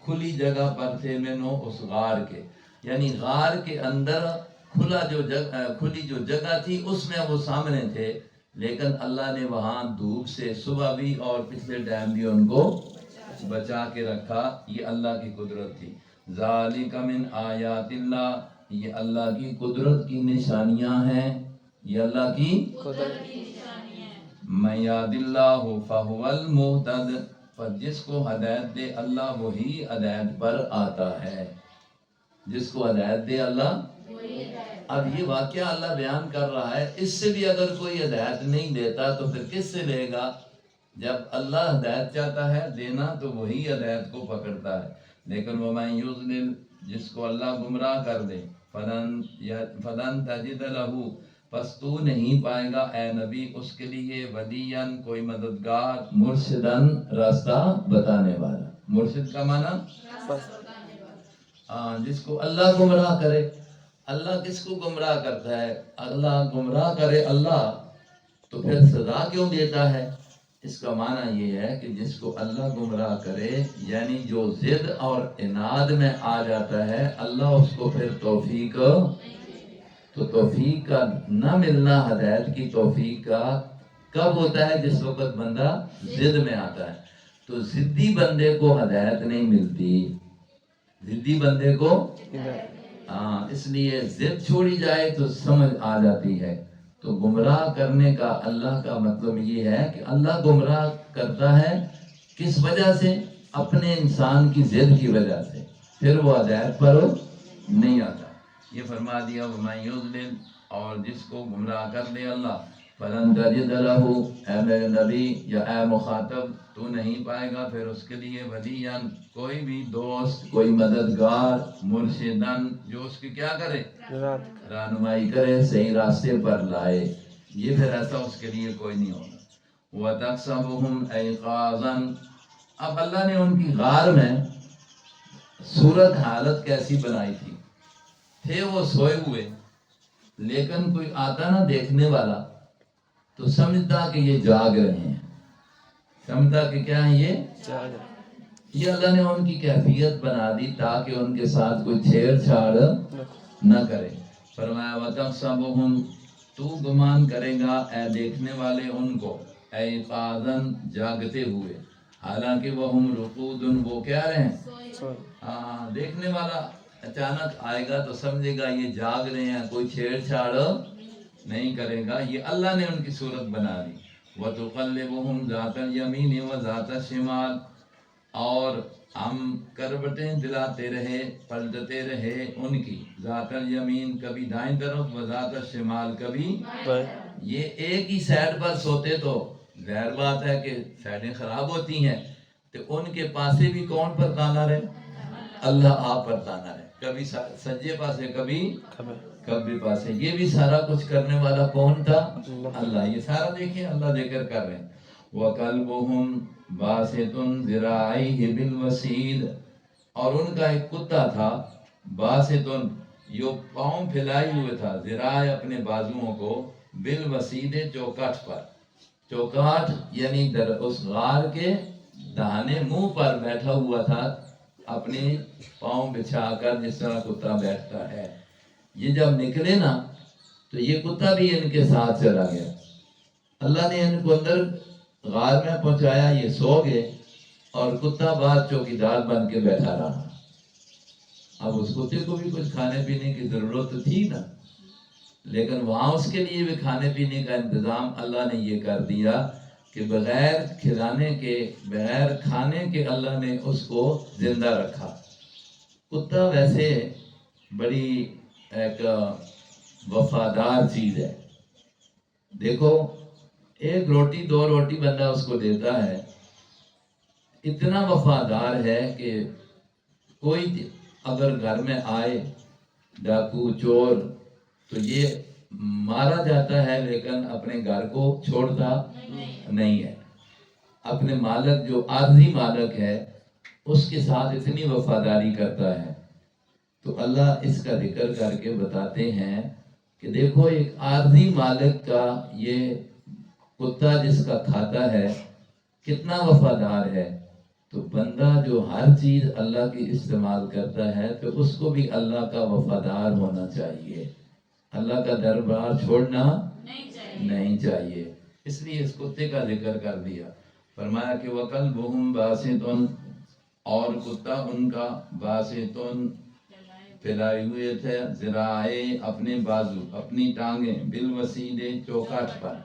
[SPEAKER 1] کھلی جگہ پر تھے، منہو، اس غار کے، یعنی غار کے اندر کھلی جو جگہ تھی اس میں وہ سامنے تھے، لیکن اللہ نے وہاں دھوپ سے صبح بھی اور پچھلے ٹائم بھی ان کو بچا کے رکھا. یہ اللہ کی قدرت تھی. ذالک من آیات اللہ، یہ اللہ کی قدرت کی نشانیاں ہیں، یہ اللہ کی قدرت کی نشانیاں ہیں. من یہد اللہ فہو المہتد، پر جس کو ہدایت دے اللہ وہی ہدایت پر آتا ہے، جس کو ہدایت دے اللہ. اب یہ واقعہ اللہ بیان کر رہا ہے، اس سے بھی اگر کوئی ہدایت نہیں دیتا تو پھر کس سے لے گا؟ جب اللہ ہدایت چاہتا ہے دینا تو وہی ہدایت کو پکڑتا ہے. لیکن وَمَن يُضْلِلْ جس کو اللہ گمراہ کر دے فَلَن تَجِدَ لَهُ پس تو نہیں پائے گا اے نبی اس کے لیے ولیًا کوئی مددگار مرشدن راستہ بتانے والا. مرشد کا معنی جس کو اللہ گمراہ کرے. اللہ کس کو گمراہ کرتا ہے؟ اللہ گمراہ کرے اللہ تو پھر سزا کیوں دیتا ہے؟ اس کا معنی یہ ہے کہ جس کو اللہ گمراہ کرے یعنی جو ضد اور عناد میں آ جاتا ہے اللہ اس کو پھر توفیق تو توفیق کا نہ ملنا ہدایت کی توفیق کا کب ہوتا ہے؟ جس وقت بندہ ضد میں آتا ہے. تو ضدی بندے کو ہدایت نہیں ملتی. ضدی بندے کو اس لیے ضد چھوڑی جائے تو سمجھ آ جاتی ہے. تو گمراہ کرنے کا اللہ کا مطلب یہ ہے کہ اللہ گمراہ کرتا ہے کس وجہ سے؟ اپنے انسان کی ضد کی وجہ سے. پھر وہ ہدایت پر نہیں آتا. یہ فرما دیا وَمَن يُضْلِلْ اور جس کو گمراہ کر دے اللہ فَلَن تَجِدَ لَهُ اے میرے نبی یا اے مخاطب تو نہیں پائے گا پھر اس کے لیے ولیًا کوئی بھی دوست کوئی مددگار مرشدن جو اس کی کیا کرے؟ رہنمائی کرے صحیح راستے پر لائے. یہ پھر ایسا اس کے لیے کوئی نہیں ہوگا. وَتَحْسَبُهُمْ أَيْقَاظًا اب اللہ نے ان کی غار میں صورت حالت کیسی بنائی تھی. تھے وہ سوئے ہوئے لیکن کوئی آتا نہ دیکھنے والا تو سمجھتا کہ یہ جاگ رہے ہیں. سمجھتا کہ کیا ہے یہ اللہ نے ان کی کیفیت بنا دی تاکہ ان کے ساتھ کوئی چھیڑ چھاڑ نہ کرے. فرمایا وَتَحْسَبُهُمْ تو گمان کرے گا اے دیکھنے والے ان کو ایقاظاً جاگتے ہوئے حالانکہ وَهُمْ رُقُودٌ وہ کیا رہے ہیں. دیکھنے والا اچانک آئے گا تو سمجھے گا یہ جاگ رہے ہیں کوئی چھیڑ چھاڑ نہیں کرے گا. یہ اللہ نے ان کی صورت بنا دی. وَتُقَلِّبُهُمْ ذَاتَ الْيَمِينِ وَذَاتَ الشِّمَالِ اور ہم کروٹیں دلاتے رہے پلٹتے رہے ان کی ذات الیمین کبھی دائیں طرف وذات الشمال کبھی یہ ایک ہی سائڈ پر سوتے تو ظاہر بات ہے کہ سائڈیں خراب ہوتی ہیں تو ان کے پاسے بھی کون پرتانا رہے؟ اللہ آپ پرتانا رہے. کبھی سجے پاسے کبھی پاسے. یہ بھی سارا کچھ کرنے والا کون تھا؟ اللہ. یہ سارا دیکھیں اللہ ذکر کر رہے ہیں. وَقَلْبُهُمْ بَاسِطٌ ذِرَاعَيْهِ بِالْوَسِيدِ اور ان کا ایک کتا تھا باسطن جو پاؤں پھیلائے ہوئے تھا ذراع اپنے بازوؤں کو بالوسید چوکاٹ پر. چوکاٹ یعنی اس غار کے دہانے منہ پر بیٹھا ہوا تھا اپنے پاؤں بچھا کر جس طرح کتا بیٹھتا ہے. یہ جب نکلے نا تو یہ کتا بھی ان کے ساتھ چلا گیا. اللہ نے ان کو اندر غار میں پہنچایا یہ سو گئے اور کتا بعد چوکیدار بن کے بیٹھا رہا. اب اس کتے کو بھی کچھ کھانے پینے کی ضرورت تھی نا لیکن وہاں اس کے لیے بھی کھانے پینے کا انتظام اللہ نے یہ کر دیا کہ بغیر کھلانے کے بغیر کھانے کے اللہ نے اس کو زندہ رکھا. کتا ویسے بڑی ایک وفادار چیز ہے. دیکھو ایک روٹی دو روٹی بندہ اس کو دیتا ہے اتنا وفادار ہے کہ کوئی اگر گھر میں آئے ڈاکو چور تو یہ مارا جاتا ہے لیکن اپنے گھر کو چھوڑتا نہیں ہے. اپنے مالک جو عارضی مالک ہے اس کے ساتھ اتنی وفاداری کرتا ہے. تو اللہ اس کا ذکر کر کے بتاتے ہیں کہ دیکھو ایک عارضی مالک کا یہ کتا جس کا کھاتا ہے کتنا وفادار ہے. تو بندہ جو ہر چیز اللہ کی استعمال کرتا ہے تو اس کو بھی اللہ کا وفادار ہونا چاہیے. اللہ کا دربار چھوڑنا نہیں چاہیے. اس لیے اس کتے کا ذکر کر دیا. فرمایا کہ وَقَلْبُهُمْ بَاسِطٌ اور کتا ان کا باسطن پھیلائے ہوئے تھے ذراعے اپنے بازو اپنی ٹانگیں بالوسید چوکاٹ پر.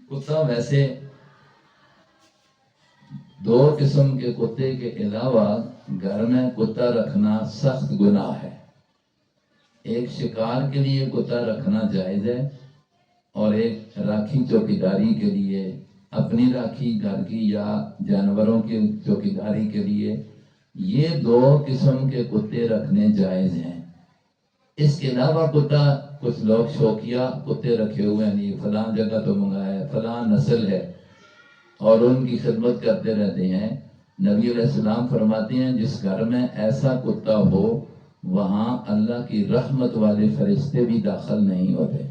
[SPEAKER 1] کتا ویسے دو قسم کے کتے کے علاوہ گھر میں کتا رکھنا سخت گناہ ہے. ایک شکار کے لیے کتا رکھنا جائز ہے اور ایک راکھی چوکیداری کے لیے اپنی راکھی گھر کی یا جانوروں کی چوکیداری کے لیے، یہ 2 قسم کے کتے رکھنے جائز ہیں۔ اس کے علاوہ کتا، کچھ لوگ شوقیہ کتے رکھے ہوئے ہیں، یہ فلاں جگہ تو منگایا ہے، فلاں نسل ہے، اور ان کی خدمت کرتے رہتے ہیں۔ نبی علیہ السلام فرماتے ہیں جس گھر میں ایسا کتا ہو وہاں اللہ کی رحمت والے فرشتے بھی داخل نہیں ہوتے،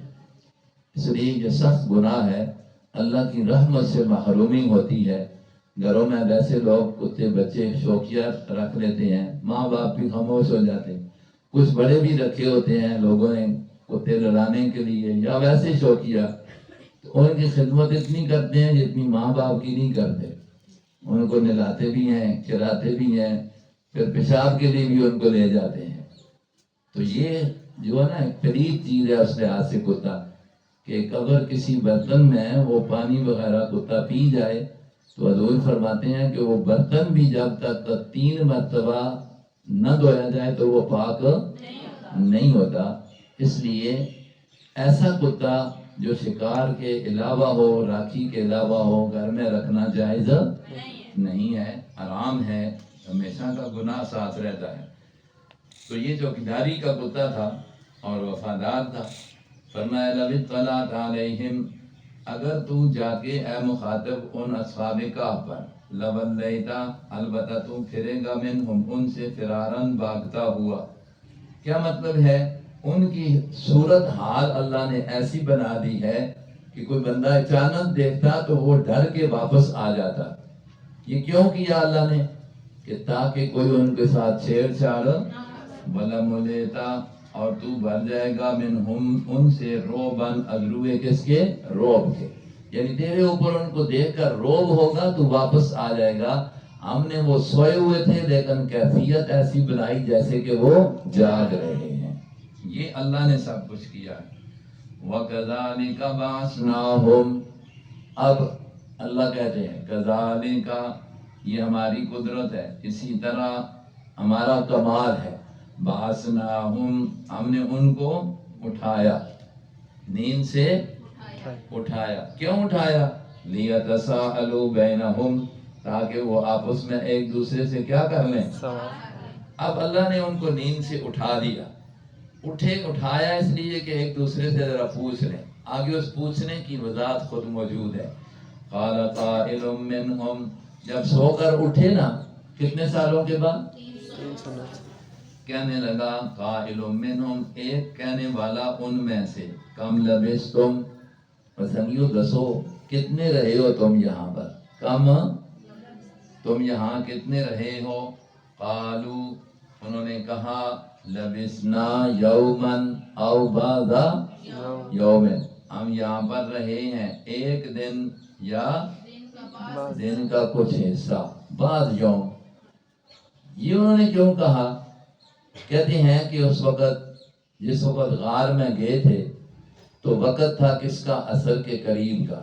[SPEAKER 1] اس لیے یہ سخت گناہ ہے، اللہ کی رحمت سے محرومی ہوتی ہے۔ گھروں میں ویسے لوگ کتے بچے شوقیہ رکھ لیتے ہیں، ماں باپ بھی خاموش ہو جاتے ہیں، کچھ بڑے بھی رکھے ہوتے ہیں لوگوں نے کتے لڑانے کے لیے یا ویسے شوقیہ، تو ان کی خدمت اتنی کرتے ہیں جتنی ماں باپ کی نہیں کرتے، ان کو نہلاتے بھی ہیں، کھلاتے بھی ہیں، پھر پیشاب کے لیے بھی ان کو لے جاتے ہیں۔ تو یہ جو ہے نا ایک پلید چیز ہے اس لحاظ سے کتا، کہ اگر کسی برتن میں وہ پانی وغیرہ کتا پی جائے تو حضور فرماتے ہیں کہ وہ برتن بھی جب تک 3 مرتبہ نہ دھویا جائے تو وہ پاک نہیں ہوتا۔ اس لیے ایسا کتا جو شکار کے علاوہ ہو، راکھی کے علاوہ ہو، گھر میں رکھنا جائز نہیں ہے، حرام ہے، ہمیشہ کا گناہ ساتھ رہتا ہے۔ تو یہ چوکیداری کا کتا تھا اور وفادار تھا۔ فرمایا لَوِ اطَّلَعْتَ عَلَيْهِمْ، اگر تو جا کے اے مخاطب ان اصحاب کہف پر، لَوَلَّيْتَ، البتہ تو پھرے گا منہم، ان سے فرارن، بھاگتا ہوا۔ کیا مطلب ہے؟ ان کی صورت حال اللہ نے ایسی بنا دی ہے کہ کوئی بندہ اچانک دیکھتا تو وہ ڈر کے واپس آ جاتا۔ یہ کیوں کیا اللہ نے؟ کہ تاکہ کوئی ان کے ساتھ چھیڑ چھاڑ وَلَمُلِيْتَ، اور تو بھر جائے گا منہم، ان سے، روبن، اگروے کس کے؟ روب کے، یعنی تیرے اوپر ان کو دیکھ کر روب ہوگا تو واپس آ جائے گا۔ ہم نے وہ سوئے ہوئے تھے لیکن کیفیت ایسی بنائی جیسے کہ وہ جاگ رہے ہیں۔ یہ اللہ نے سب کچھ کیا ہے۔ وَكَذَلِكَ بَعَثْنَاهُمْ، اب اللہ کہتے ہیں كَذَلِكَ، یہ ہماری قدرت ہے، اسی طرح ہمارا کمال ہے۔ بَعَثْنَاهُمْ، ہم نے ان کو اٹھایا، نیند سے اٹھایا۔ کیوں اٹھایا؟ لِيَتَسَاءَلُوا بَيْنَهُمْ، تاکہ وہ آپس میں ایک دوسرے سے کیا کر لیں؟ اب اللہ نے ان کو نیند سے اٹھا دیا، اٹھایا اس لیے کہ ایک دوسرے سے ذرا پوچھ لیں، آگے اس پوچھنے کی وضاحت خود موجود ہے۔ قال قائل منہم، جب سو کر اٹھے نا کتنے سالوں کے بعد، کہنے لگا قائل منہم، ایک کہنے والا ان میں سے، کم لبستم، پسنگیو دسو کتنے رہے ہو تم یہاں پر، کم تم یہاں کتنے رہے ہو؟ قالو، انہوں نے کہا لبسنا یومن او بعض یومن، ہم یہاں پر رہے ہیں ایک دن یا دن کا کچھ حصہ، بعض یوم۔ یہ انہوں نے کیوں کہا؟ کہتے ہیں کہ اس وقت جس وقت غار میں گئے تھے تو وقت تھا کس کا؟ عصر کے قریب کا،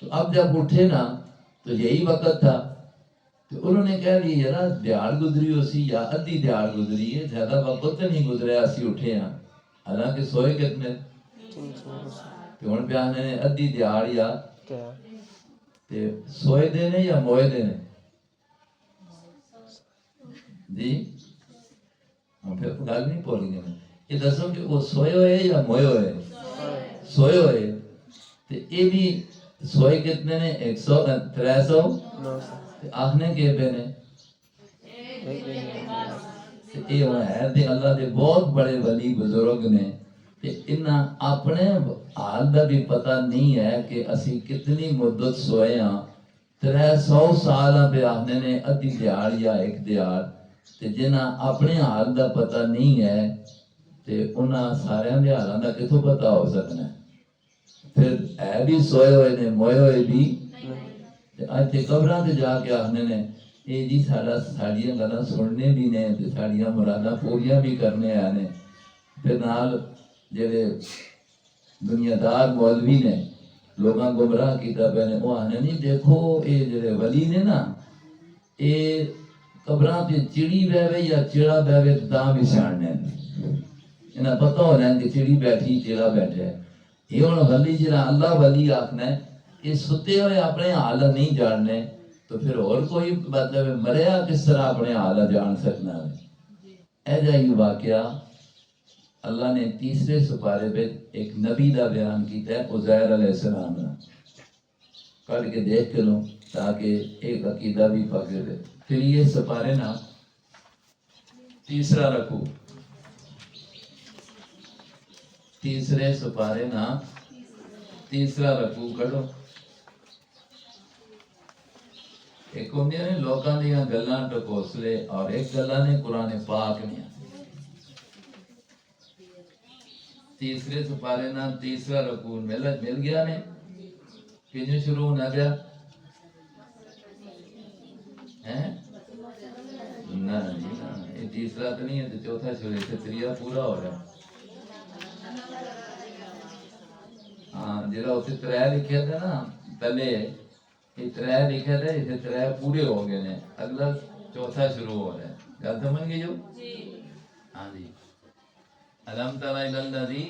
[SPEAKER 1] تو اب جب اٹھے نا تو یہی وقت تھا، تو انہوں نے کہہ لیا یار دیہڑ گزری ہو سی یا ادھی دیہڑ گزری ہے، زیادہ وقت تو نہیں گزرا اسی اٹھے ہیں، حالانکہ سوئے کتنے؟ تو ہن پہ آنے نے ادھی دیہڑ یا تے سوئے دینے یا موئے دینے؟ جی ہم پھر گل نہیں بول گئے، یہ دسو کہ وہ سوئے ہوئے یا موئے ہوئے؟ سوئے ہوئے، تے یہ بھی سوئے کتنے نے؟ 100 300 آخنے کے پہ نے، یہ ہے دے اللہ دے بہت بڑے ولی بزرگ نے، انہاں اپنے حال دا بھی پتہ نہیں ہے کہ اسی کتنی مدت سوئے ہاں۔ 300 سال پہ آخنے نے ادھی دیہڑ یا ایک دیہڑ، تے جنہاں اپنے حال دا پتہ نہیں ہے تے انہاں سارے دے حالاں دا کتوں پتہ ہو سکنا ہے؟ پھر ہے بھی سوئے ہوئے نے، موئے ہوئے بھی۔ اج تے قبراں تے جا کے آخنے نے اے جی ساڑیاں گلاں سننے بھی نے تے ساڑیاں مراداں پوریاں بھی کرنے آنے، پھر نال جڑے دنیا دار مولوی نے لوگاں گمراہ کیتا پہ نے، وہ آنے نہیں دیکھو اے جڑے ولی نے نا اے قبراں تے چڑی بیوے یا چڑا بیوے تاں بھی سیاںنے، انہاں پتہ ہونا ہے کہ چڑی بیٹھی چڑا بیٹھے، یہ ہن ولی جڑا اللہ ولی آکھنا ہے کہ ستے ہوئے اپنے حال نہیں جاننے تو پھر اور کوئی مطلب مریا کس طرح اپنے حال جان سکنا ہے. ایجا ہی واقعہ اللہ نے تیسرے سپارے پہ ایک نبی دا بیان کیتا ہے عزیر علیہ السلام نے. کر کے دیکھ کے لوں تاکہ ایک عقیدہ بھی پکے دے. پھر یہ سپارے نا تیسرا رکھو، تیسرے سپارے نا تیسرا رکھو کڑو. ایک ہوندے نے لوکاں دیاں گلاں ٹکوسلے اور ایک گلاں نے قرآن پاک نے. تیسرے سپارے نا تیسرا رکوع مل گیا نے. کنجو شروع ہونا گیا نہ جی نہ، یہ تیسرا تو نہیں ہے تو چوتھا شروع سے تریا پورا ہو رہا ہے. ہاں جڑا اسے ترے لکھیا تھا نا پہلے یہ ترے لکھیا تھا، اسے ترے پورے ہو گئے نے، اگلا چوتھا شروع ہو رہا ہے. گل سمجھ گئی جو؟ ہاں جی. الم تر الی الذی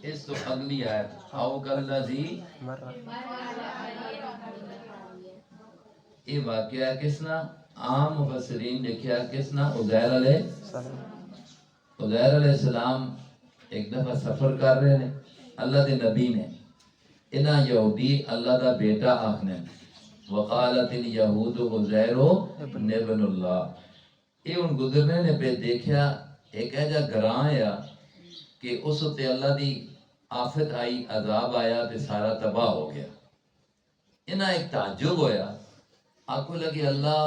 [SPEAKER 1] اس تو اگلی آیت او کالذی. یہ واقعہ کس نا عام مفسرین لکھیا کس نا عزیر علیہ السلام ایک دفعہ سفر کر رہے ہیں. اللہ دے نبی نے انہاں یہودی اللہ دا بیٹا آکھنے وقالت الیہود عزیر ابن اللہ. یہ ان گزرنے نے پہ دیکھا ایک ایجا گراں یا کہ اس تے اللہ دی آفت آئی، عذاب آیا تے سارا تباہ ہو گیا. انہاں ایک تعجب ہویا، آکو لگے اللہ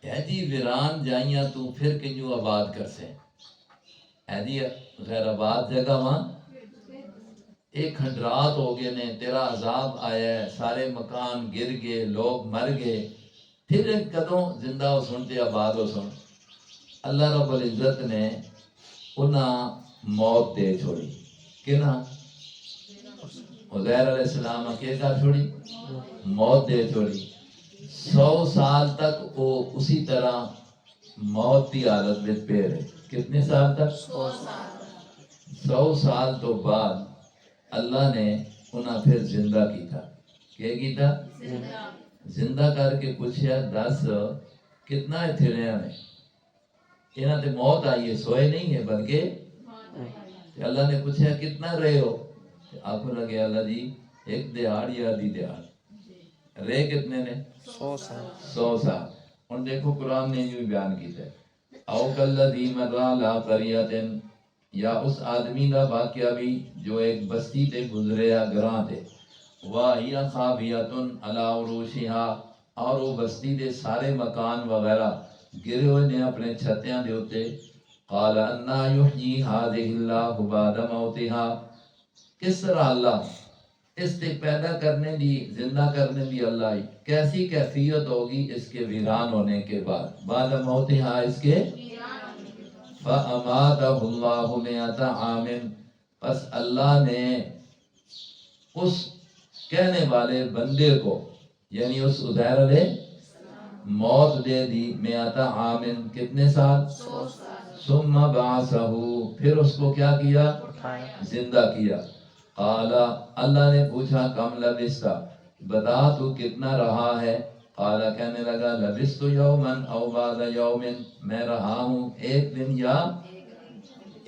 [SPEAKER 1] ایجی ویران جائیاں تو پھر کنجو آباد کر سے. ایجی غیر آباد جگہ وہاں ایک کھنڈرات ہو گئے نے، تیرا عذاب آیا ہے، سارے مکان گر گئے، لوگ مر گئے، پھر کدوں زندہ ہو سنتے آباد ہو سن. اللہ رب العزت نے انہاں موت دے چھوڑی. کنا عزیر علیہ السلام کے کا چھوڑی؟ موت دے چھوڑی. 100 سال تک وہ اسی طرح موت کی حالت میں پہ رہے. کتنے سال تک؟ 100 سال تو بعد اللہ نے انہاں پھر زندہ کیتا. کیا کیتا؟ زندہ کر کے پوچھیا دس کتنا اتھے رہے ہیں. انہاں تے موت آئی ہے، سوئے نہیں ہے بلکہ. اللہ نے پوچھا کتنا رہے ہو؟ آپ کو لگے اللہ جی ایک دیہاڑ یا آدھی دیہاڑ. رہے کتنے نے؟ 100 سال. اور دیکھو قرآن نے یوں بیان کیتا ہے او کالذی مر علی قریۃ، یا اس آدمی کا واقعہ بھی جو ایک بستی تے گزریا گراں تے وَهِيَ خَاوِیَةٌ عَلَىٰ عُرُوشِهَا، اور وہ بستی دے سارے مکان وغیرہ گرے ہوئے نے اپنے چھتیاں دے اوتے. قال انا یحیی هذه اللہ بعد موتها، کس طرح اللہ اس تے پیدا کرنے دی زندہ کرنے دی اللہ کیسی کیفیت ہوگی اس کے ویران ہونے کے بعد. بعد موتها اس کے فَأَمَاتَهُ اللَّهُ مِئَةَ عَامٍ، پس اللہ نے اس کہنے والے بندے کو یعنی اس عزیر علیہ موت دے دی. مئۃ عامٍ کتنے سال؟ 100 سال. ثم بعثہ، پھر اس کو کیا کیا؟ زندہ کیا. قال، اللہ نے پوچھا کم لبثت، بتا تو کتنا رہا ہے؟ قال، کہنے لگا لبثت یوما او بعد یوم، میں رہا ہوں ایک دن یا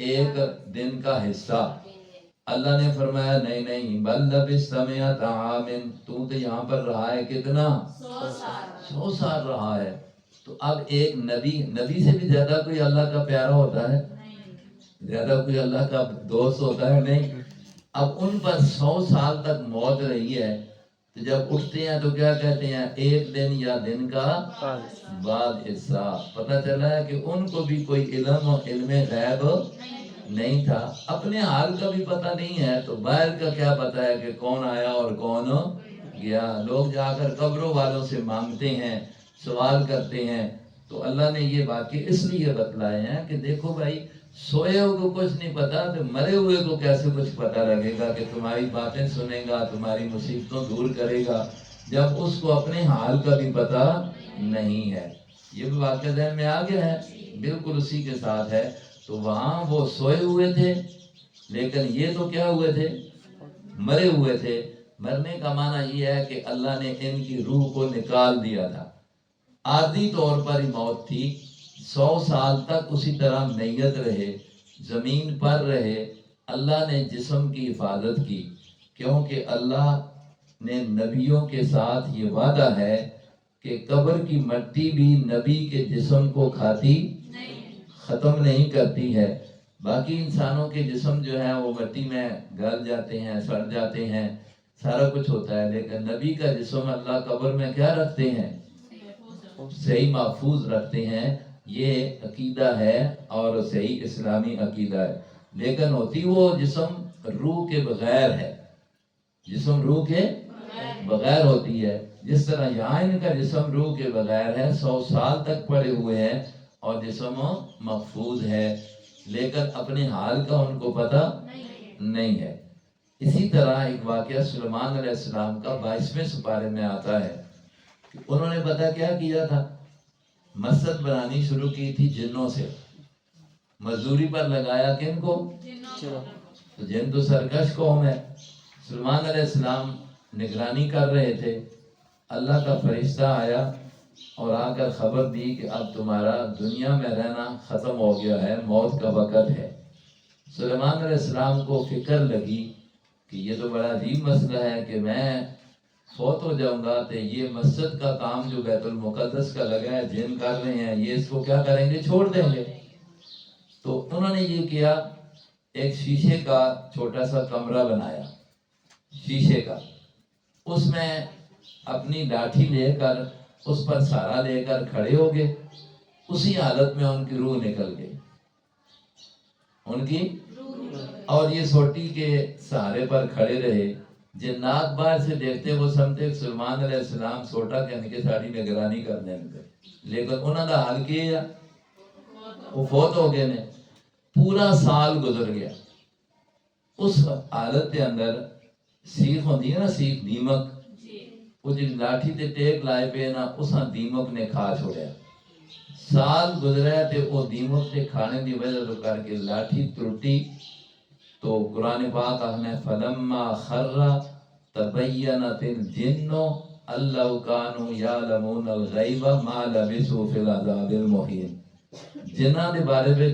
[SPEAKER 1] ایک دن کا حصہ. اللہ نے فرمایا نہیں نہیں بل لبثت مئۃ عام، تو یہاں پر رہا ہے کتنا؟ 100 سال رہا ہے. تو اب ایک نبی سے بھی زیادہ کوئی اللہ کا پیارا ہوتا ہے؟ زیادہ کوئی اللہ کا دوست ہوتا ہے؟ نہیں. اب ان پر 100 سال تک موت رہی ہے تو جب اٹھتے ہیں تو کیا کہتے ہیں؟ ایک دن یا دن کا بعد حصہ. پتہ چلا ہے کہ ان کو بھی کوئی علم غیب نہیں تھا، اپنے حال کا بھی پتہ نہیں ہے تو باہر کا کیا پتہ ہے کہ کون آیا اور کون گیا. لوگ جا کر قبروں والوں سے مانگتے ہیں، سوال کرتے ہیں. تو اللہ نے یہ واقعے اس لیے بتلائے ہیں کہ دیکھو بھائی سوئے ہو کو کچھ نہیں پتا تو مرے ہوئے کو کیسے کچھ پتہ لگے گا کہ تمہاری باتیں سنے گا، تمہاری مصیبتوں دور کرے گا، جب اس کو اپنے حال کا بھی پتہ نہیں ہے. یہ بھی واقعہ ذہن میں آ گیا ہے، بالکل اسی کے ساتھ ہے. تو وہاں وہ سوئے ہوئے تھے لیکن یہ تو کیا ہوئے تھے؟ مرے ہوئے تھے. مرنے کا معنی یہ ہے کہ اللہ نے ان کی روح کو نکال دیا تھا، عارضی طور پر ہی موت تھی، 100 سال تک اسی طرح میت رہے، زمین پر رہے، اللہ نے جسم کی حفاظت کی، کیونکہ اللہ نے نبیوں کے ساتھ یہ وعدہ ہے کہ قبر کی مٹی بھی نبی کے جسم کو کھاتی ختم نہیں کرتی ہے۔ باقی انسانوں کے جسم جو ہے وہ مٹی میں گل جاتے ہیں، سڑ جاتے ہیں، سارا کچھ ہوتا ہے، لیکن نبی کا جسم اللہ قبر میں کیا رکھتے ہیں؟ صحیح محفوظ رکھتے ہیں۔ یہ عقیدہ ہے اور صحیح اسلامی عقیدہ ہے، لیکن ہوتی وہ جسم روح کے بغیر ہے، جسم روح کے بغیر ہوتی ہے۔ جس طرح یہاں ان کا جسم روح کے بغیر ہے، 100 سال تک پڑے ہوئے ہیں اور جسم محفوظ ہے، لیکن اپنے حال کا ان کو پتہ نہیں ہے۔ اسی طرح ایک واقعہ سلیمان علیہ السلام کا 22ویں سپارے میں آتا ہے کہ انہوں نے پتہ کیا کیا تھا؟ مسجد بنانی شروع کی تھی جنوں سے، مزدوری پر لگایا کن کو؟ تو جن تو سرکش قوم ہے۔ سلیمان علیہ السلام نگرانی کر رہے تھے، اللہ کا فرشتہ آیا اور آ کر خبر دی کہ اب تمہارا دنیا میں رہنا ختم ہو گیا ہے، موت کا وقت ہے۔ سلیمان علیہ السلام کو فکر لگی کہ یہ تو بڑا عجیب مسئلہ ہے کہ میں فوت ہو جاؤں گا تو یہ مسجد کا کام جو بیت المقدس کا لگا ہے جن کر رہے ہیں، یہ اس کو کیا کریں گے؟ چھوڑ دیں گے۔ تو انہوں نے یہ کیا، ایک شیشے کا چھوٹا سا کمرہ بنایا، شیشے کا، اس میں اپنی لاٹھی لے کر اس پر سہارا لے کر کھڑے ہو گئے، اسی حالت میں ان کی روح نکل گئی، ان کی، اور یہ سوٹی کے سہارے پر کھڑے رہے۔ جنات باہر سے دیکھتے وہ سمجھتے سلیمان علیہ السلام سوٹا کہنے کے ساری نگرانی کرنے لگے، لیکن انہوں نے حال کیا وہ فوت ہو گئے نے۔ پورا سال گزر گیا، اس حالت کے اندر سیخ ہوندی ہے نا، سیخ دیمک، وہ جی لاٹھی تے ٹیک لائے پہ نا، اساں دیمک نے کھا چھوڑیا۔ سال گزریا تے وہ دیمک تے کھانے دی وجہ تو کر کے لاٹھی ٹوٹی، تو قرآن پاک آخنے فلما خر تبینت الجن ان لو کانوا یعلمون الغیب ما لبثوا فی العذاب المہین۔ جنہاں دے بارے میں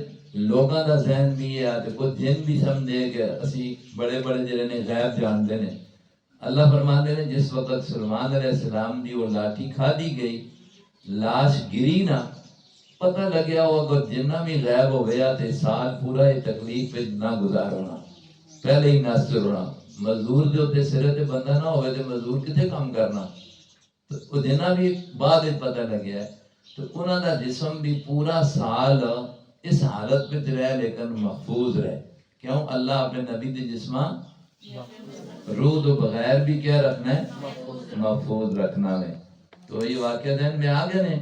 [SPEAKER 1] لوگاں دا ذہن بھی ہے تے کچھ جن بھی سمجھے کہ اسی بڑے بڑے جڑے نے غیب جانتے ہیں۔ اللہ فرماتے ہیں جس وقت سلیمان علیہ السلام دی وہ لاٹھی کھا دی گئی، لاش گری نہ، پتہ لگیا وہ اگر جنہ بھی غائب ہو گیا تے سال پورا یہ تکلیف پہ نہ گزار ہونا، پہلے ہی ناصر ہونا۔ مزدور جو تے سرے تے بندہ نہ ہوئے تے مزدور کتے کام کرنا، تو وہ جنہ بھی بعد پتہ لگیا ہے، تو انہوں دا جسم بھی پورا سال اس حالت پہ رہے لیکن محفوظ رہے۔ کیوں؟ اللہ اپنے نبی دے جسمہ روح تو بغیر بھی کیا رکھنا ہے؟ محفوظ رکھنا ہے۔ تو یہ واقعہ ذہن میں آ گئے نے؟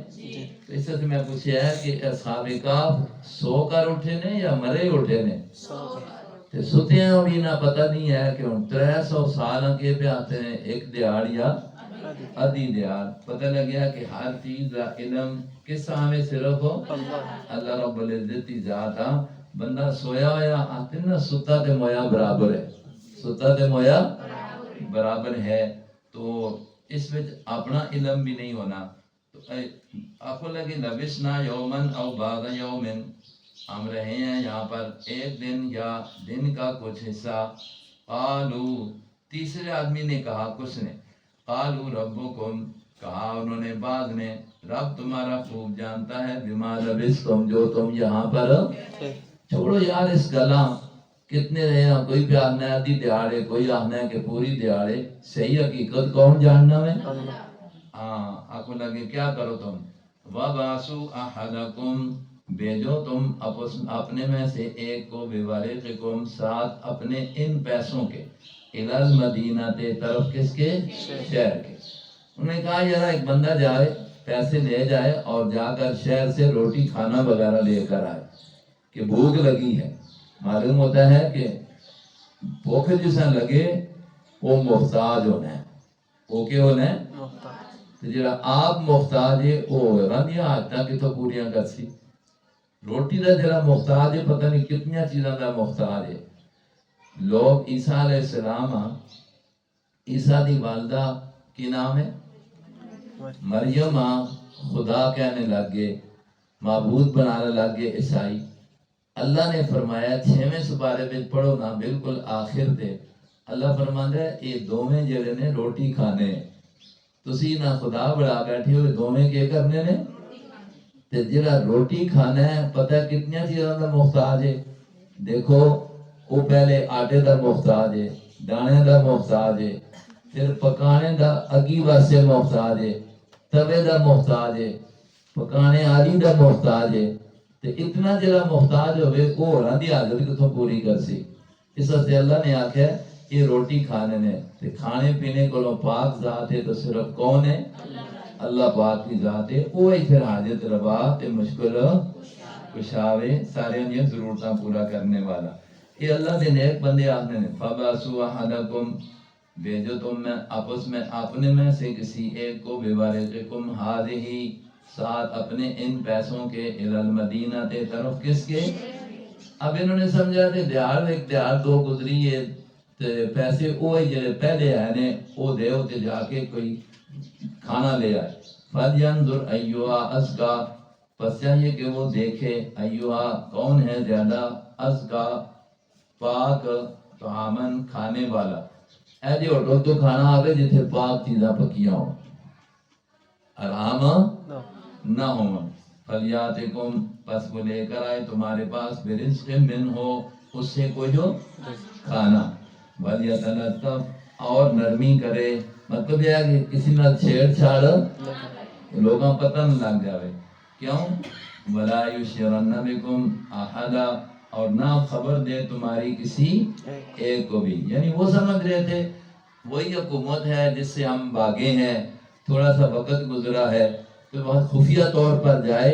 [SPEAKER 1] تو اس سے میں پوچھا ہے کہ اصحاب کہف سو کر اٹھے نے یا مرے اٹھے نے؟ تے ستیاں بھی نہ پتہ نہیں ہے کہ ہن 300 سال کے پہ آتے ہیں، ایک دیہاڑ یا ادھی دیہاڑ۔ پتہ لگیا کہ ہر چیز کا علم کس ہمیں صرف اللہ رب العزت کی ذات آ۔ بندہ سویا ہویا آتے نا، ستا تے مویا برابر ہے، ستا تے مویا برابر ہے، تو اس میں اپنا علم بھی نہیں ہونا۔ تو آپ کو لگے لبسنا یومن او بعض یومن، ہم رہے ہیں یہاں پر ایک دن یا دن کا کچھ حصہ۔ قالو، تیسرے آدمی نے کہا، کچھ نے، قالو ربکم، کہا انہوں نے بعض نے، رب تمہارا خوب جانتا ہے، بما لبستم، جو تم یہاں پر۔ چھوڑو یار اس گلا کتنے رہے ہیں، کوئی پہ آنا ہے آدھی دیہاڑے، کوئی آنا ہے کہ پوری دیہاڑے، صحیح حقیقت کون جاننا میں؟ ہاں، آپ کو لگے کیا کرو تم، وَبَعْثُوا أَحَدَكُمْ، بھیجو تم اپنے میں سے ایک کو، بِوَرِقِكُمْ، ساتھ اپنے ان پیسوں کے، إِلَى الْمَدِينَةِ، طرف کس کے؟ شہر کے۔ انہوں نے کہا یار ایک بندہ جائے، پیسے لے جائے اور جا کر شہر سے روٹی کھانا وغیرہ لے کر آئے کہ بھوک لگی ہے۔ معلوم ہوتا ہے کہ بھوک جسے لگے وہ محتاج ہونا ہے، وہ کیا ہونا ہے؟ تو جڑا آپ محتاج ہے وہ رنیا آتا کہ تو پوریاں کر سی۔ روٹی دا جڑا محتاج ہے پتہ نہیں کتنی چیزاں دا محتاج ہے۔ لوگ عیسیٰ علیہ السلام عیسیٰ دی والدہ کی نام ہے مریم خدا کہنے لگ گئے، معبود بنانے لگ گئے عیسائی۔ اللہ نے فرمایا 6ویں سپارے میں پڑھو نا، بالکل آخر تے اللہ فرماندا ہے یہ دوویں جڑے نے روٹی کھانے، تسی نہ خدا بڑا بیٹھے ہوئے دوویں کے کرنے نے، تے جڑا روٹی کھانا ہے پتہ ہے کتنی چیزاں دا محتاج ہے۔ دیکھو وہ پہلے آٹے دا محتاج ہے، دانے دا محتاج ہے، پھر پکانے دا اگی واسطے محتاج ہے، توے دا محتاج ہے، پکانے آلی دا محتاج ہے، تے اتنا جڑا محتاج ہوئے وہ ہوراں دی حاجت کتھوں پوری کر سی۔ اس واسطے اللہ نے آکھیا یہ روٹی کھانے نے، تے کھانے پینے کو پاک ذات ہے تو صرف کون ہے؟ اللہ پاک کی ذات ہے، وہی پھر حاجت روا تے مشکل کشاوے سارے انہیں ضرورتاں پورا کرنے والا۔ یہ اللہ دے نیک بندے آنے نے فَبَعْثُوا أَحَدَكُمْ، بھیجو تم میں آپس میں اپنے میں سے کسی ایک کو بِوَارِقِكُمْ هَٰذِهِ، ساتھ اپنے ان پیسوں کے اِلَى الْمَدِینَةِ تے طرف کس کے؟ اب انہوں نے سمجھا کہ دیہار ایک دیہار دو گزری ہے تے پیسے وہی جڑے پہلے آئے نے وہ دے تے جا کے کوئی کھانا لے آئے۔ فَلْيَنْظُرْ أَيُّهَا أَزْكَىٰ، پس چاہیے کہ وہ دیکھے أَيُّهَا کون ہے زیادہ، أَزْكَىٰ پاک، طعاماً کھانے والا۔ اے جی ہوٹل تو کھانا آگے جتھے پاک چیزاں پکیاں ہوں، حرام نہ ہوں۔ فَلْيَأْتِكُمْ، پس وہ لے کر آئے تمہارے پاس بِرِزْقٍ مِّنْهُ، اس سے کوئی جو کھانا، وَلْيَتَلَطَّفْ، اور نرمی کرے، مطلب یہ ہے کہ کسی نہ چھیڑ چھاڑ لوگاں پتہ نہ لگ جاوے، کیوں؟ وَلَا يُشْعِرَنَّ بِكُمْ أَحَدًا، اور نہ خبر دے تمہاری کسی ایک کو بھی۔ یعنی وہ سمجھ رہے تھے وہی حکومت ہے جس سے ہم بھاگے ہیں، تھوڑا سا وقت گزرا ہے تو بہت خفیہ طور پر جائے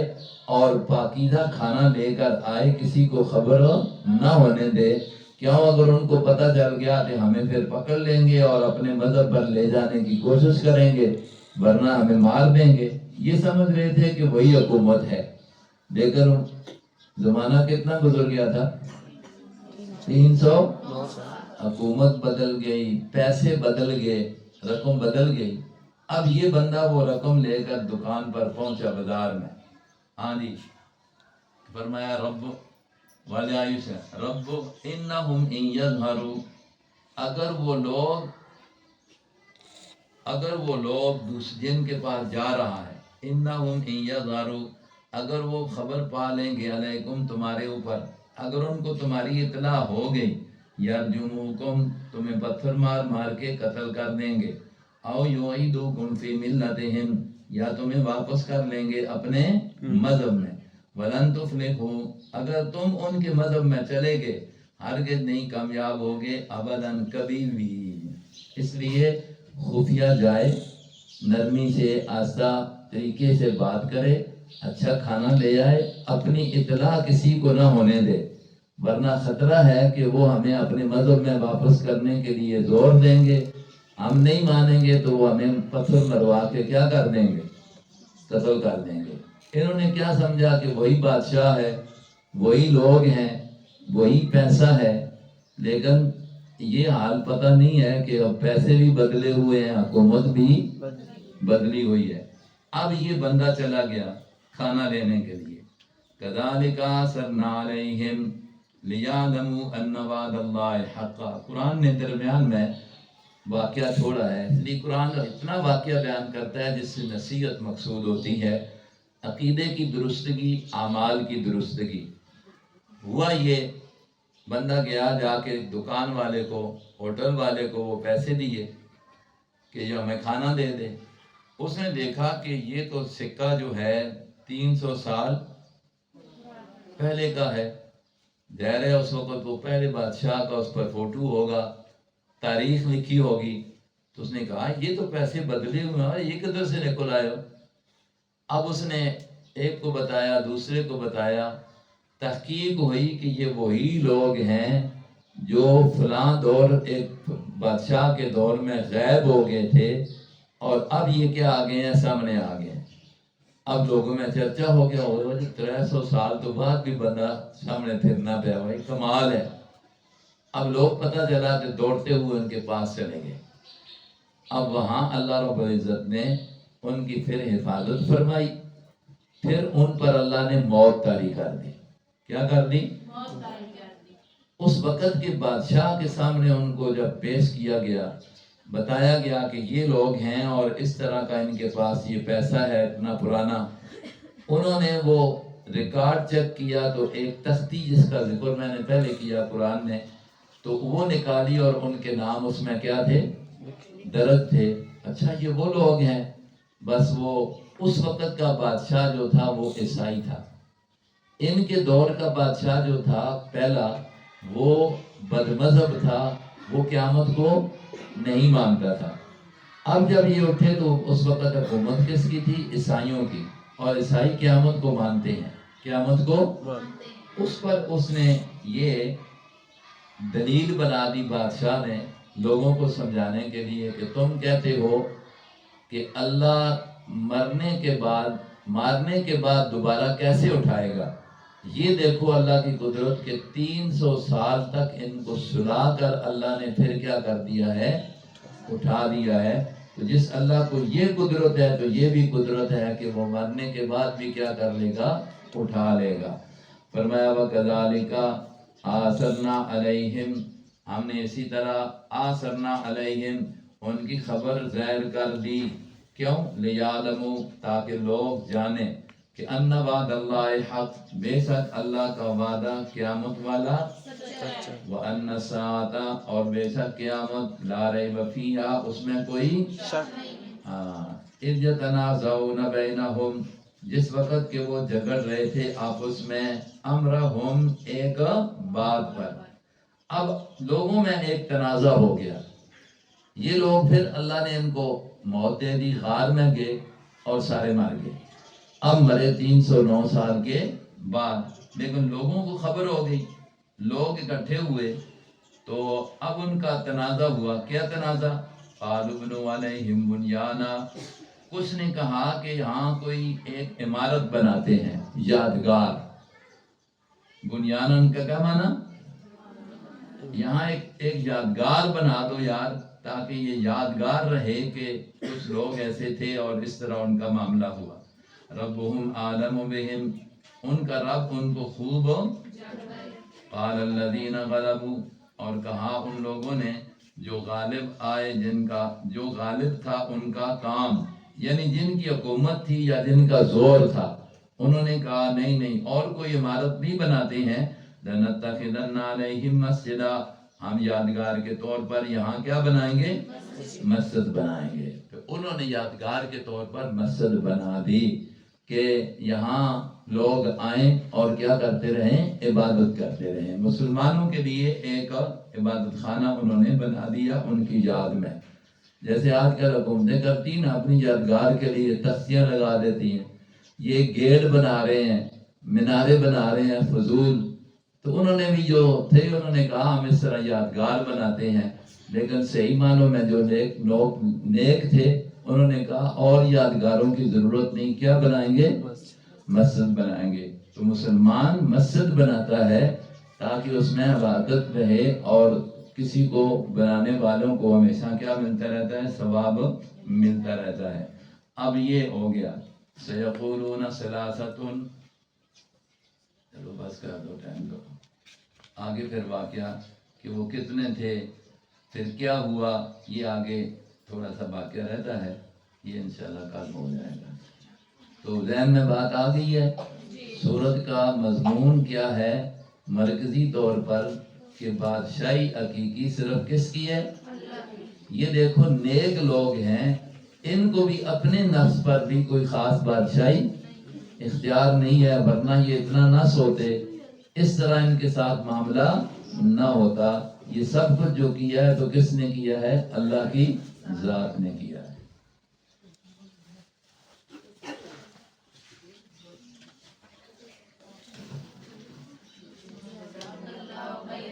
[SPEAKER 1] اور پاکیزہ کھانا لے کر آئے، کسی کو خبر نہ ہونے دے، کیوں؟ اگر ان کو پتہ چل گیا تو ہمیں پھر پکڑ لیں گے اور اپنے مذہب پر لے جانے کی کوشش کریں گے، ورنہ ہمیں مار دیں گے۔ یہ سمجھ رہے تھے کہ وہی حکومت ہے، لیکن زمانہ کتنا گزر گیا تھا، 300، حکومت بدل گئی، پیسے بدل گئے، رقم بدل گئی۔ اب یہ بندہ وہ رقم لے کر دکان پر پہنچا بازار میں، ہاں جی، فرمایا رب والے آیوش ہے، رب انہم ان یظہروا، اگر وہ لوگ جن کے پاس جا رہا ہے، انہم ان یظہروا، اگر وہ خبر پا لیں گے علیکم تمہارے اوپر، اگر ان کو تمہاری اطلاع ہو گئی، یرجموکم تمہیں پتھر مار مار کے قتل کر دیں گے، او یعیدوکم فی ملتہم یا تمہیں واپس کر لیں گے اپنے مذہب میں، ولن تفلحوا اگر تم ان کے مذہب میں چلے گئے ہرگز نہیں کامیاب ہوگے ابداً کبھی بھی۔ اس لیے خفیہ جائے، نرمی سے آہستہ طریقے سے بات کرے، اچھا کھانا لے آئے، اپنی اطلاع کسی کو نہ ہونے دے، ورنہ خطرہ ہے کہ وہ ہمیں اپنے مذہب میں واپس کرنے کے لیے زور دیں گے، ہم نہیں مانیں گے تو وہ ہمیں پتھر مروا کے کیا کر دیں گے، قتل کر دیں گے۔ انہوں نے کیا سمجھا کہ وہی بادشاہ ہے، وہی لوگ ہیں، وہی پیسہ ہے، لیکن یہ حال پتہ نہیں ہے کہ اب پیسے بھی بدلے ہوئے ہیں، حکومت بھی بدلی ہوئی ہے۔ اب یہ بندہ چلا گیا کھانا لینے کے لیے، كَذَلِكَ أَثَرْنَا عَلَيْهِمْ لِيَعْلَمُوا أَنَّ وَعْدَ اللَّهِ حَقٌّ۔ قرآن نے درمیان میں واقعہ چھوڑا ہے، اس لیے قرآن اتنا واقعہ بیان کرتا ہے جس سے نصیحت مقصود ہوتی ہے، عقیدے کی درستگی، اعمال کی درستگی۔ ہوا یہ بندہ گیا جا کے دکان والے کو، ہوٹل والے کو وہ پیسے دیے کہ جو ہمیں کھانا دے دے۔ اس نے دیکھا کہ یہ تو سکہ جو ہے 300 سال پہلے کا ہے، ظاہر ہے اس وقت وہ پہلے بادشاہ کا اس پر فوٹو ہوگا، تاریخ لکھی ہوگی، تو اس نے کہا یہ تو پیسے بدلے ہوئے ہیں، یہ کدھر سے نکل آئے ہو؟ اب اس نے ایک کو بتایا، دوسرے کو بتایا، تحقیق ہوئی کہ یہ وہی لوگ ہیں جو فلاں دور ایک بادشاہ کے دور میں غائب ہو گئے تھے، اور اب یہ کیا آ گئے ہیں، سامنے آ گئے ہیں۔ اب لوگوں میں چرچا ہو گیا، ہو 300 سال تو بعد بھی بندہ سامنے پھرنا پیا، بھائی کمال ہے۔ اب لوگ پتہ چلا کہ دوڑتے ہوئے ان کے پاس چلے گئے، اب وہاں اللہ رب العزت نے ان کی پھر حفاظت فرمائی، پھر ان پر اللہ نے موت طاری کر دی۔ کیا کر دی؟ اس وقت کے بادشاہ کے سامنے ان کو جب پیش کیا گیا، بتایا گیا کہ یہ لوگ ہیں اور اس طرح کا ان کے پاس یہ پیسہ ہے اتنا پرانا، انہوں نے وہ ریکارڈ چیک کیا تو ایک تختی جس کا ذکر میں نے پہلے کیا قرآن نے، تو وہ نکالی اور ان کے نام اس میں کیا تھے؟ درج تھے۔ اچھا یہ وہ لوگ ہیں، بس وہ اس وقت کا بادشاہ جو تھا وہ عیسائی تھا، ان کے دور کا بادشاہ جو تھا پہلا وہ بد مذہب تھا، وہ قیامت کو نہیں مانتا تھا۔ اب جب یہ اٹھے تو اس وقت حکومت کس کی تھی؟ عیسائیوں کی، اور عیسائی قیامت کو مانتے ہیں، قیامت کو اس پر اس نے یہ دلیل بنا دی بادشاہ نے لوگوں کو سمجھانے کے لیے کہ تم کہتے ہو کہ اللہ مارنے کے بعد دوبارہ کیسے اٹھائے گا؟ یہ دیکھو اللہ کی قدرت کہ 300 سال تک ان کو سلا کر اللہ نے پھر کیا کر دیا ہے؟ اٹھا دیا ہے۔ تو جس اللہ کو یہ قدرت ہے تو یہ بھی قدرت ہے کہ وہ مرنے کے بعد بھی کیا کر لے گا؟ اٹھا لے گا۔ فرمایا وَكَذَلِكَ آثَرْنَا عَلَيْهِمْ، ہم نے اسی طرح آثَرْنَا عَلَيْهِمْ ان کی خبر ظاہر کر دی۔ کیوں؟ لِيَعْلَمُوا، تاکہ لوگ جانیں کہ ان وعد اللہ حق، بے شک اللہ کا وعدہ قیامت والا، وَأَنَّ السَّاعَةَ، اور بے شک قیامت، لا ریب فیہا، اس میں کوئی شک، اذ یتنازعون بینہم، جس وقت کہ وہ جھگڑ رہے تھے آپس میں، امرہم، ایک بات پر۔ اب لوگوں میں ایک تنازع ہو گیا، یہ لوگ پھر اللہ نے ان کو موت دے دی، غار میں گئے اور سارے مر گئے۔ اب مرے 309 سال کے بعد، لیکن لوگوں کو خبر ہو گئی، لوگ اکٹھے ہوئے تو اب ان کا تنازع ہوا۔ کیا تنازع؟ قالوا بنوا علیہم بنیانا، کچھ نے کہا کہ یہاں کوئی ایک عمارت بناتے ہیں، یادگار۔ بنیانن کا کیا معنی؟ یہاں ایک یادگار بنا دو یار، تاکہ یہ یادگار رہے کہ کچھ لوگ ایسے تھے اور اس طرح ان کا معاملہ ہوا۔ ربهم عالم بهم، ان کا رب ان کو خوب، قال الذین غلبوا، اور کہا ان لوگوں نے جو غالب آئے، جو غالب تھا ان کا کام، یعنی جن کی حکومت تھی یا جن کا زور تھا، انہوں نے کہا نہیں اور کوئی عمارت بھی بناتے ہیں، لنتخذن علیہم مسجدا، ہم یادگار کے طور پر یہاں کیا بنائیں گے؟ مسجد بنائیں گے۔ تو انہوں نے یادگار کے طور پر مسجد بنا دی کہ یہاں لوگ آئیں اور کیا کرتے رہیں؟ عبادت کرتے رہیں۔ مسلمانوں کے لیے ایک عبادت خانہ انہوں نے بنا دیا ان کی یاد میں، جیسے آج کل حکومتیں کرتی ہیں نا، اپنی یادگار کے لیے تختیاں لگا دیتی ہیں، یہ گیٹ بنا رہے ہیں، مینارے بنا رہے ہیں فضول۔ تو انہوں نے بھی جو تھے انہوں نے کہا ہم اس طرح یادگار بناتے ہیں، لیکن صحیح معنوں میں جو نیک تھے انہوں نے کہا اور یادگاروں کی ضرورت نہیں، کیا بنائیں گے؟ مسجد بنائیں گے۔ تو مسلمان مسجد بناتا ہے تاکہ اس میں عبادت رہے، اور کسی کو بنانے والوں کو ہمیشہ کیا ملتا رہتا ہے؟ ثواب ملتا رہتا ہے۔ اب یہ ہو گیا، سیقولون ثلاثۃ، چلو بس کر دو، ٹائم دو۔ آگے پھر واقعہ کہ وہ کتنے تھے، پھر کیا ہوا، یہ آگے تھوڑا سا واقعہ رہتا ہے، یہ انشاءاللہ کل ہو جائے گا۔ تو ذہن میں بات آ گئی ہے۔ سورت کا مضمون کیا ہے؟ مرکزی طور پر کہ بادشاہی حقیقی صرف کس کی ہے؟ یہ دیکھو نیک لوگ ہیں، ان کو بھی اپنے نفس پر بھی کوئی خاص بادشاہی اختیار نہیں ہے، ورنہ یہ اتنا نہ سوتے، اس طرح ان کے ساتھ معاملہ نہ ہوتا۔ یہ سب کچھ جو کیا ہے تو کس نے کیا ہے؟ اللہ کی ذات نے کیا۔